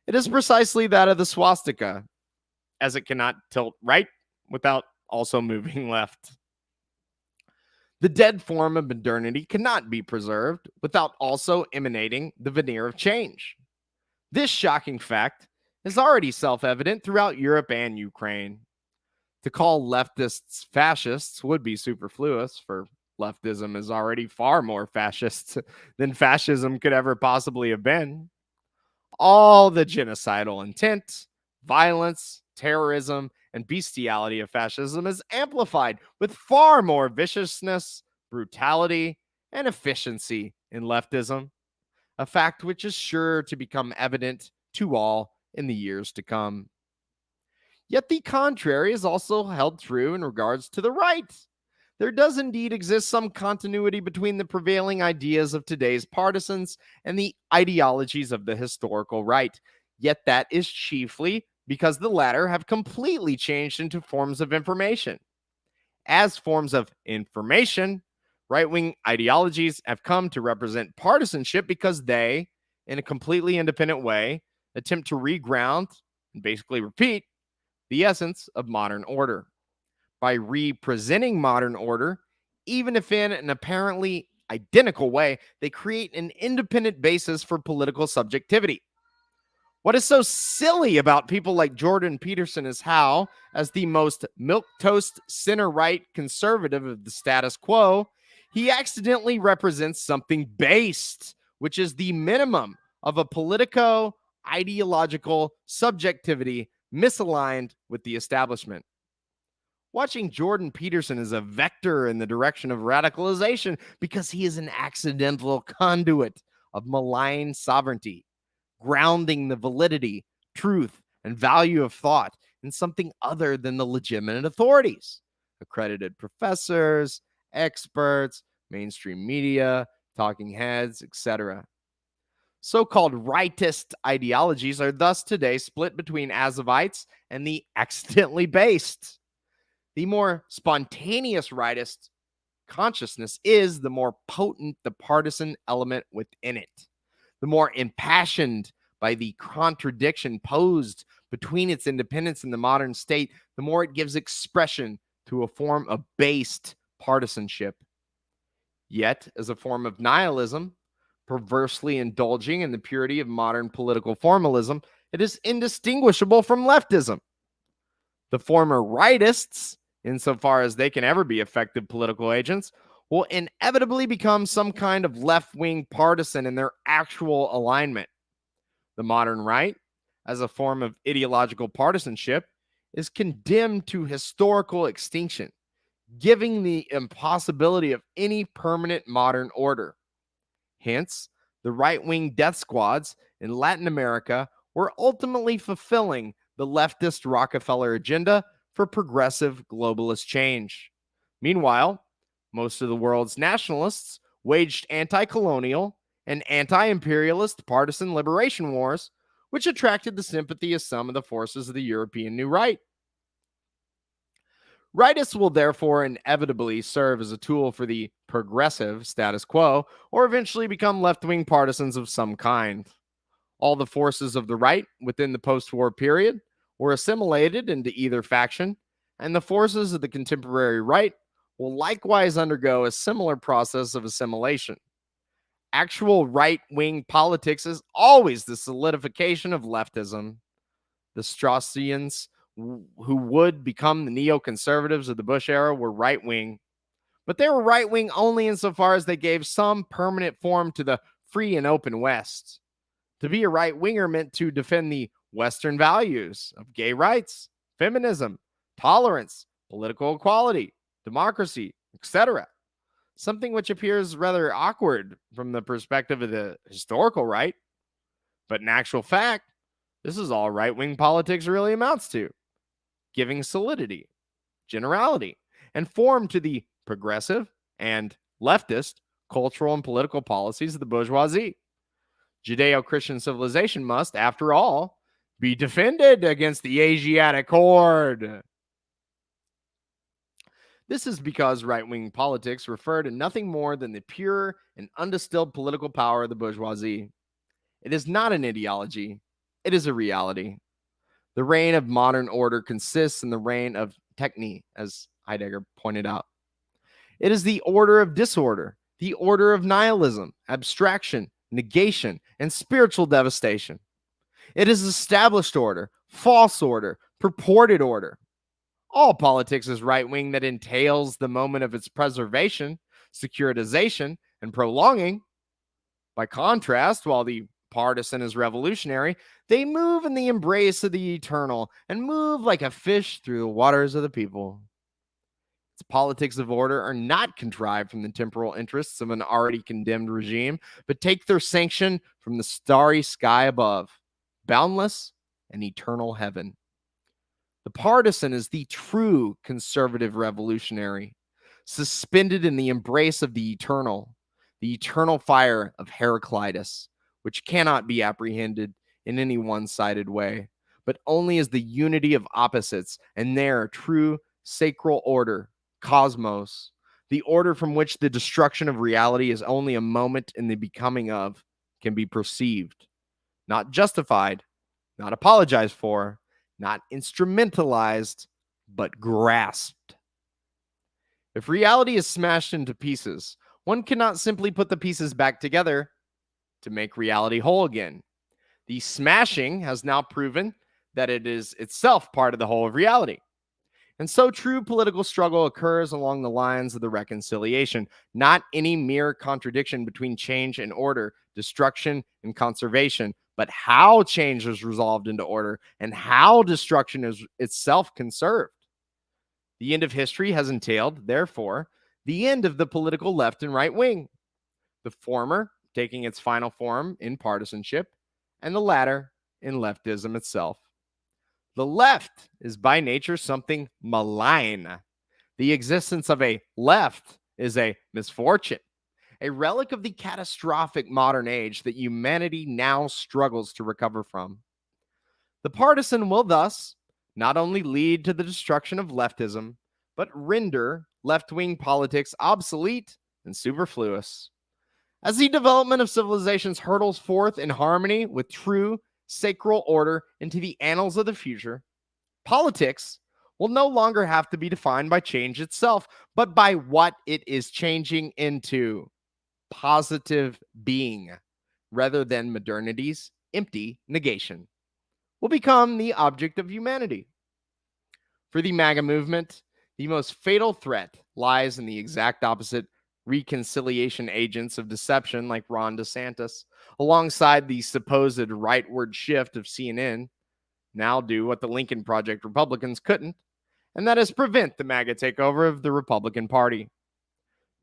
it is precisely that of the swastika, as it cannot tilt right without also moving left. The dead form of modernity cannot be preserved without also emanating the veneer of change. This shocking fact is already self-evident throughout Europe and Ukraine. To call leftists fascists would be superfluous, for leftism is already far more fascist than fascism could ever possibly have been. All the genocidal intent, violence, terrorism, and bestiality of fascism is amplified with far more viciousness, brutality, and efficiency in leftism, a fact which is sure to become evident to all in the years to come. Yet the contrary is also held true in regards to the right. There does indeed exist some continuity between the prevailing ideas of today's partisans and the ideologies of the historical right, yet that is chiefly because the latter have completely changed into forms of information. As forms of information, right-wing ideologies have come to represent partisanship because they, in a completely independent way, attempt to reground and basically repeat the essence of modern order. By representing modern order, even if in an apparently identical way, they create an independent basis for political subjectivity. What is so silly about people like Jordan Peterson is how, as the most milquetoast center-right conservative of the status quo, he accidentally represents something based, which is the minimum of a politico-ideological subjectivity misaligned with the establishment. Watching Jordan Peterson is a vector in the direction of radicalization because he is an accidental conduit of malign sovereignty, grounding the validity, truth, and value of thought in something other than the legitimate authorities, accredited professors, experts, mainstream media, talking heads, etc. So-called rightist ideologies are thus today split between Azovites and the accidentally based. The more spontaneous rightist consciousness is, the more potent the partisan element within it, the more impassioned by the contradiction posed between its independence and the modern state, the more it gives expression to a form of based partisanship. Yet, as a form of nihilism, perversely indulging in the purity of modern political formalism, it is indistinguishable from leftism. The former rightists, insofar as they can ever be effective political agents, will inevitably become some kind of left-wing partisan in their actual alignment. The modern right, as a form of ideological partisanship, is condemned to historical extinction, giving the impossibility of any permanent modern order. Hence, the right-wing death squads in Latin America were ultimately fulfilling the leftist Rockefeller agenda for progressive globalist change. Meanwhile, most of the world's nationalists waged anti-colonial and anti-imperialist partisan liberation wars, which attracted the sympathy of some of the forces of the European New Right. Rightists will therefore inevitably serve as a tool for the progressive status quo, or eventually become left-wing partisans of some kind. All the forces of the right within the post-war period were assimilated into either faction, and the forces of the contemporary right will likewise undergo a similar process of assimilation. Actual right-wing politics is always the solidification of leftism. The Straussians, who would become the neoconservatives of the Bush era, were right-wing, but they were right-wing only insofar as they gave some permanent form to the free and open West. To be a right-winger meant to defend the Western values of gay rights, feminism, tolerance, political equality, democracy, etc. Something which appears rather awkward from the perspective of the historical right. But in actual fact, this is all right-wing politics really amounts to: giving solidity, generality, and form to the progressive and leftist cultural and political policies of the bourgeoisie. Judeo-Christian civilization must, after all, be defended against the Asiatic horde. This is because right-wing politics refer to nothing more than the pure and undistilled political power of the bourgeoisie. It is not an ideology. It is a reality. The reign of modern order consists in the reign of techne, as Heidegger pointed out. It is the order of disorder, the order of nihilism, abstraction, negation, and spiritual devastation. It is established order, false order, purported order. All politics is right-wing that entails the moment of its preservation, securitization, and prolonging. By contrast, while the partisan is revolutionary, they move in the embrace of the eternal and move like a fish through the waters of the people. Its politics of order are not contrived from the temporal interests of an already condemned regime, but take their sanction from the starry sky above, boundless and eternal heaven. The partisan is the true conservative revolutionary, suspended in the embrace of the eternal fire of Heraclitus, which cannot be apprehended in any one-sided way, but only as the unity of opposites and their true sacral order, cosmos, the order from which the destruction of reality is only a moment in the becoming of, can be perceived, not justified, not apologized for, not instrumentalized, but grasped. If reality is smashed into pieces, one cannot simply put the pieces back together to make reality whole again. The smashing has now proven that it is itself part of the whole of reality. And so true political struggle occurs along the lines of the reconciliation, not any mere contradiction between change and order, destruction and conservation, but how change is resolved into order and how destruction is itself conserved. The end of history has entailed, therefore, the end of the political left and right wing, the former taking its final form in partisanship, and the latter in leftism itself. The left is by nature something malign. The existence of a left is a misfortune, a relic of the catastrophic modern age that humanity now struggles to recover from. The partisan will thus not only lead to the destruction of leftism, but render left wing politics obsolete and superfluous. As the development of civilizations hurtles forth in harmony with true sacral order into the annals of the future, politics will no longer have to be defined by change itself, but by what it is changing into: positive being, rather than modernity's empty negation, will become the object of humanity. For the MAGA movement, the most fatal threat lies in the exact opposite: reconciliation agents of deception like Ron DeSantis, alongside the supposed rightward shift of CNN, now do what the Lincoln Project Republicans couldn't, and that is prevent the MAGA takeover of the Republican Party.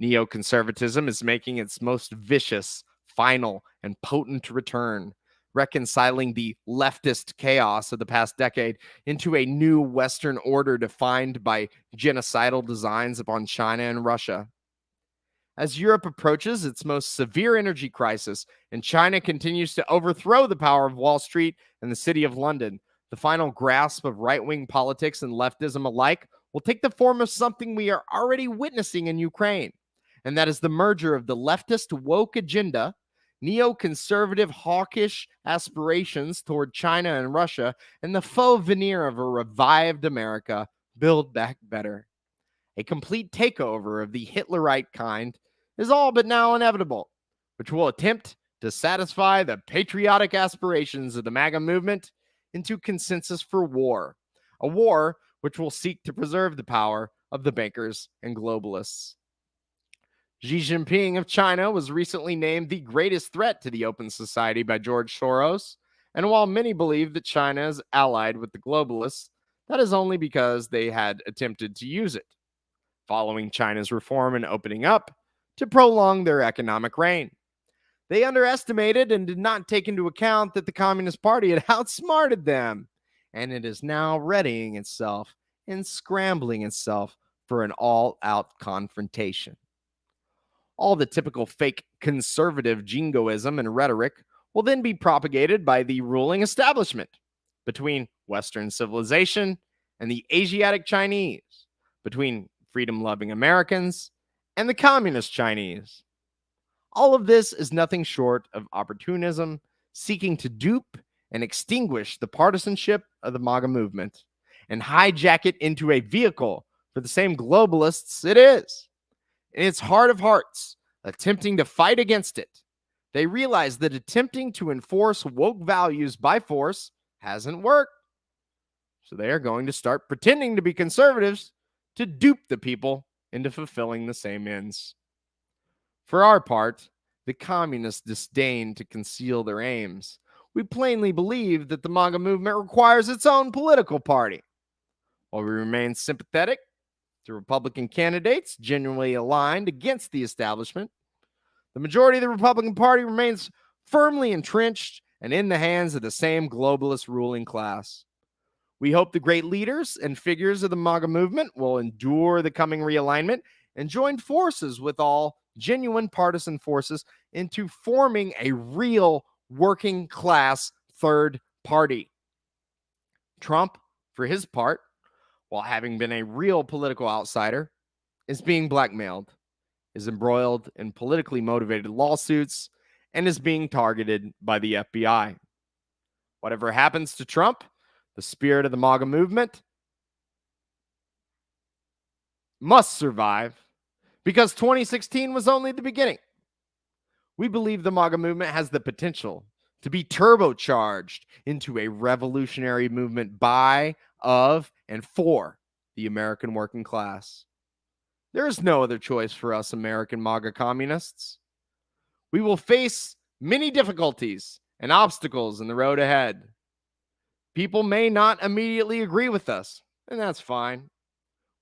Neoconservatism is making its most vicious, final, and potent return, reconciling the leftist chaos of the past decade into a new Western order defined by genocidal designs upon China and Russia. As Europe approaches its most severe energy crisis and China continues to overthrow the power of Wall Street and the City of London, the final grasp of right-wing politics and leftism alike will take the form of something we are already witnessing in Ukraine, and that is the merger of the leftist woke agenda, neoconservative hawkish aspirations toward China and Russia, and the faux veneer of a revived America, build back better. A complete takeover of the Hitlerite kind is all but now inevitable, which will attempt to satisfy the patriotic aspirations of the MAGA movement into consensus for war, a war which will seek to preserve the power of the bankers and globalists. Xi Jinping of China was recently named the greatest threat to the open society by George Soros, and while many believe that China is allied with the globalists, that is only because they had attempted to use it, following China's reform and opening up, to prolong their economic reign. They underestimated and did not take into account that the Communist Party had outsmarted them, and it is now readying itself and scrambling itself for an all-out confrontation. All the typical fake conservative jingoism and rhetoric will then be propagated by the ruling establishment between Western civilization and the Asiatic Chinese, between freedom-loving Americans and the communist Chinese. All of this is nothing short of opportunism seeking to dupe and extinguish the partisanship of the MAGA movement and hijack it into a vehicle for the same globalists it is. In its heart of hearts, attempting to fight against it, they realize that attempting to enforce woke values by force hasn't worked. So they are going to start pretending to be conservatives to dupe the people into fulfilling the same ends. For our part, the communists disdain to conceal their aims. We plainly believe that the MAGA movement requires its own political party. While we remain sympathetic to Republican candidates genuinely aligned against the establishment, the majority of the Republican Party remains firmly entrenched and in the hands of the same globalist ruling class. We hope the great leaders and figures of the MAGA movement will endure the coming realignment and join forces with all genuine partisan forces into forming a real working class third party. Trump, for his part, while having been a real political outsider, is being blackmailed, is embroiled in politically motivated lawsuits, and is being targeted by the FBI. Whatever happens to Trump, the spirit of the MAGA movement must survive, because 2016 was only the beginning. We believe the MAGA movement has the potential to be turbocharged into a revolutionary movement by, of, and for the American working class. There is no other choice for us American MAGA communists. We will face many difficulties and obstacles in the road ahead. People may not immediately agree with us, and that's fine.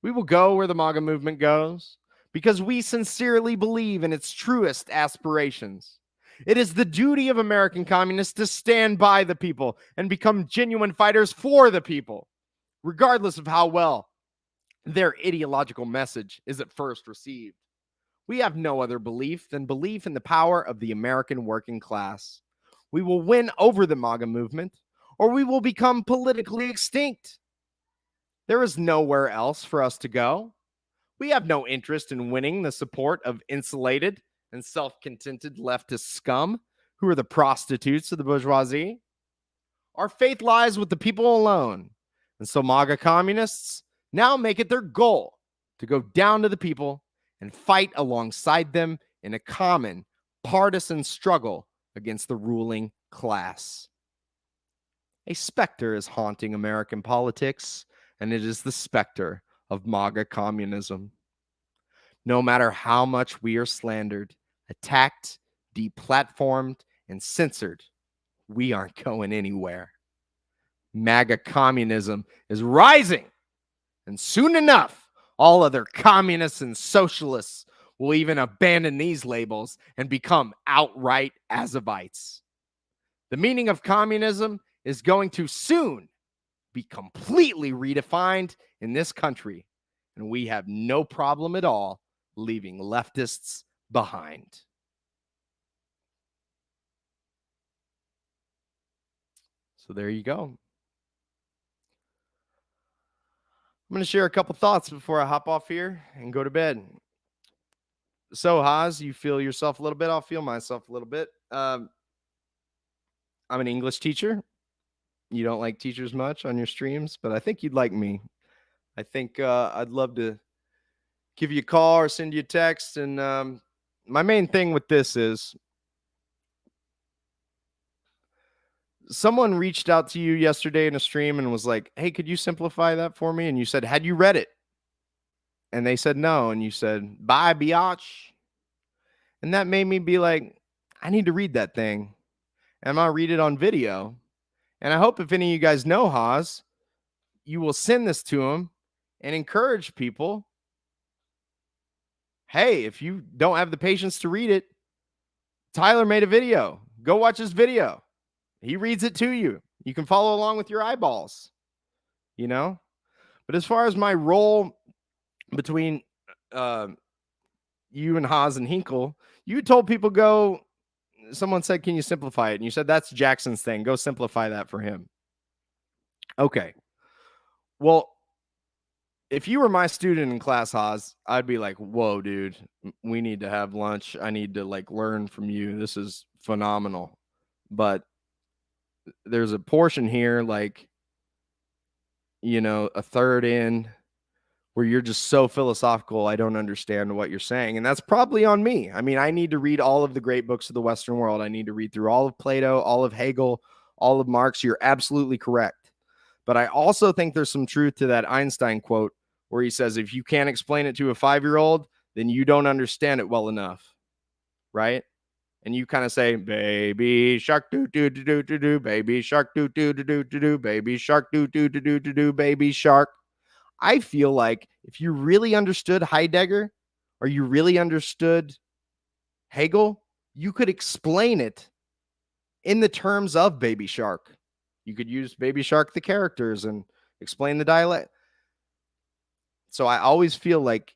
We will go where the MAGA movement goes because we sincerely believe in its truest aspirations. It is the duty of American communists to stand by the people and become genuine fighters for the people, regardless of how well their ideological message is at first received. We have no other belief than belief in the power of the American working class. We will win over the MAGA movement, or we will become politically extinct. There is nowhere else for us to go. We have no interest in winning the support of insulated and self-contented leftist scum who are the prostitutes of the bourgeoisie. Our faith lies with the people alone. And so MAGA communists now make it their goal to go down to the people and fight alongside them in a common partisan struggle against the ruling class. A specter is haunting American politics, and it is the specter of MAGA communism. No matter how much we are slandered, attacked, deplatformed, and censored, we aren't going anywhere. MAGA communism is rising, and soon enough, all other communists and socialists will even abandon these labels and become outright Azovites. The meaning of communism is going to soon be completely redefined in this country, and we have no problem at all leaving leftists behind. So there you go. I'm going to share a couple thoughts before I hop off here and go to bed. So, Haas, you feel yourself a little bit. I'll feel myself a little bit. I'm an English teacher. You don't like teachers much on your streams, but I think you'd like me. I think I'd love to give you a call or send you a text. And my main thing with this is someone reached out to you yesterday in a stream and was like, hey, could you simplify that for me? And you said, had you read it? And they said no. And you said, bye, biatch. And that made me be like, I need to read that thing. And I'm going to read it on video. And I hope if any of you guys know Haas, you will send this to him and encourage people. Hey, if you don't have the patience to read it, Tyler made a video. Go watch his video. He reads it to you. You can follow along with your eyeballs, you know? But as far as my role between you and Haas and Hinkle, you told people someone said, can you simplify it? And you said, that's Jackson's thing. Go simplify that for him. Okay. Well, if you were my student in class, Haas, I'd be like, whoa, dude, we need to have lunch. I need to learn from you. This is phenomenal. But there's a portion here, a third in where you're just so philosophical. I don't understand what you're saying. And that's probably on me. I mean, I need to read all of the great books of the Western world. I need to read through all of Plato, all of Hegel, all of Marx. You're absolutely correct. But I also think there's some truth to that Einstein quote where he says, if you can't explain it to a 5-year-old, then you don't understand it well enough. Right? And you kind of say, baby shark, do, do, do, do, do, do, baby shark, do, do, do, do, do, do, baby shark, do, do, do, do, do, do, baby shark. I feel like if you really understood Heidegger or you really understood Hegel, you could explain it in the terms of Baby Shark. You could use Baby Shark, the characters, and explain the dialect. So I always feel like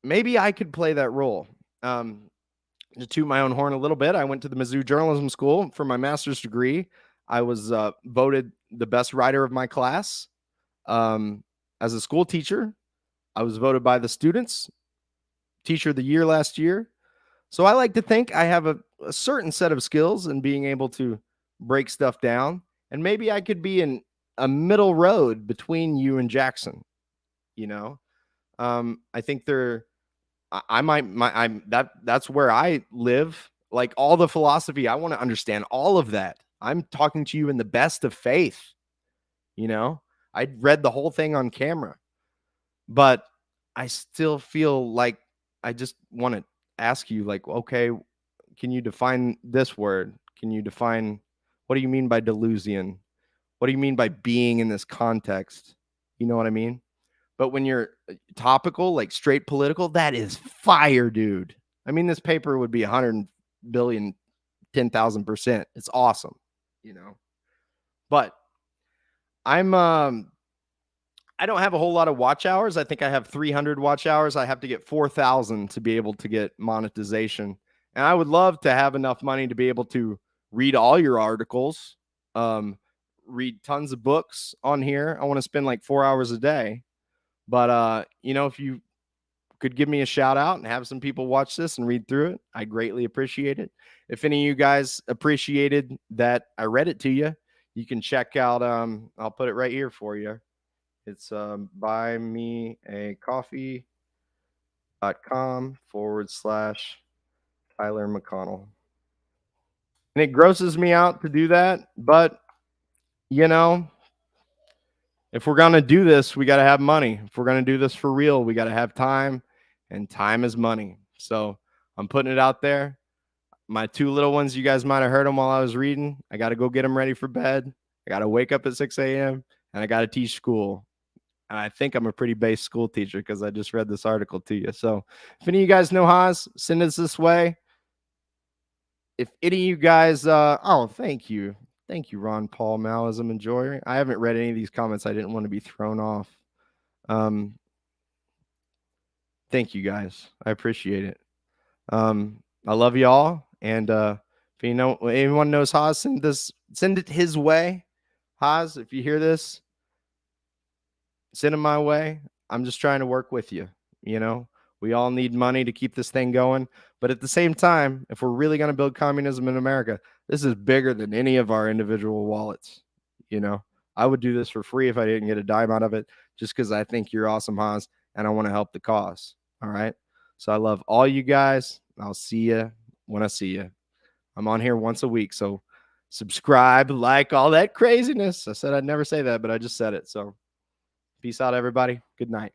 maybe I could play that role. To toot my own horn a little bit, I went to the Mizzou Journalism School for my master's degree. I was voted the best writer of my class. As a school teacher, I was voted by the students Teacher of the Year last year. So I like to think I have a certain set of skills in being able to break stuff down. And maybe I could be in a middle road between you and Jackson. I think that's where I live. Like all the philosophy, I want to understand all of that. I'm talking to you in the best of faith. I read the whole thing on camera, but I still feel like I just want to ask you, like, okay, can you define this word? Can you define, what do you mean by delusion? What do you mean by being in this context? You know what I mean? But when you're topical, like straight political, that is fire, dude. I mean, this paper would be 100 billion, 10,000%. It's awesome, you know. But I'm I don't have a whole lot of watch hours. I think I have 300 watch hours. I have to get 4,000 to be able to get monetization. And I would love to have enough money to be able to read all your articles, read tons of books on here. I want to spend like 4 hours a day. But you know, if you could give me a shout out and have some people watch this and read through it, I greatly appreciate it. If any of you guys appreciated that I read it to you, you can check out I'll put it right here for you. It's buymeacoffee.com/Tyler McConnell. And it grosses me out to do that, but you know, if we're going to do this, we got to have money. If we're going to do this for real, we got to have time, and time is money. So I'm putting it out there. My two little ones, you guys might have heard them while I was reading. I got to go get them ready for bed. I got to wake up at 6 a.m. and I got to teach school. And I think I'm a pretty base school teacher because I just read this article to you. So if any of you guys know Haas, send us this way. If any of you guys, thank you. Thank you, Ron Paul, Maoism Enjoyer. I haven't read any of these comments. I didn't want to be thrown off. Thank you guys. I appreciate it. I love y'all. And if you know, anyone knows Haas, send it his way. Haas, if you hear this, send it my way. I'm just trying to work with you. You know, we all need money to keep this thing going. But at the same time, if we're really going to build communism in America, this is bigger than any of our individual wallets. You know, I would do this for free if I didn't get a dime out of it, just because I think you're awesome, Haas, and I want to help the cause. All right. So I love all you guys. I'll see you when I see you. I'm on here once a week. So subscribe, like, all that craziness. I said I'd never say that, but I just said it. So peace out, everybody. Good night.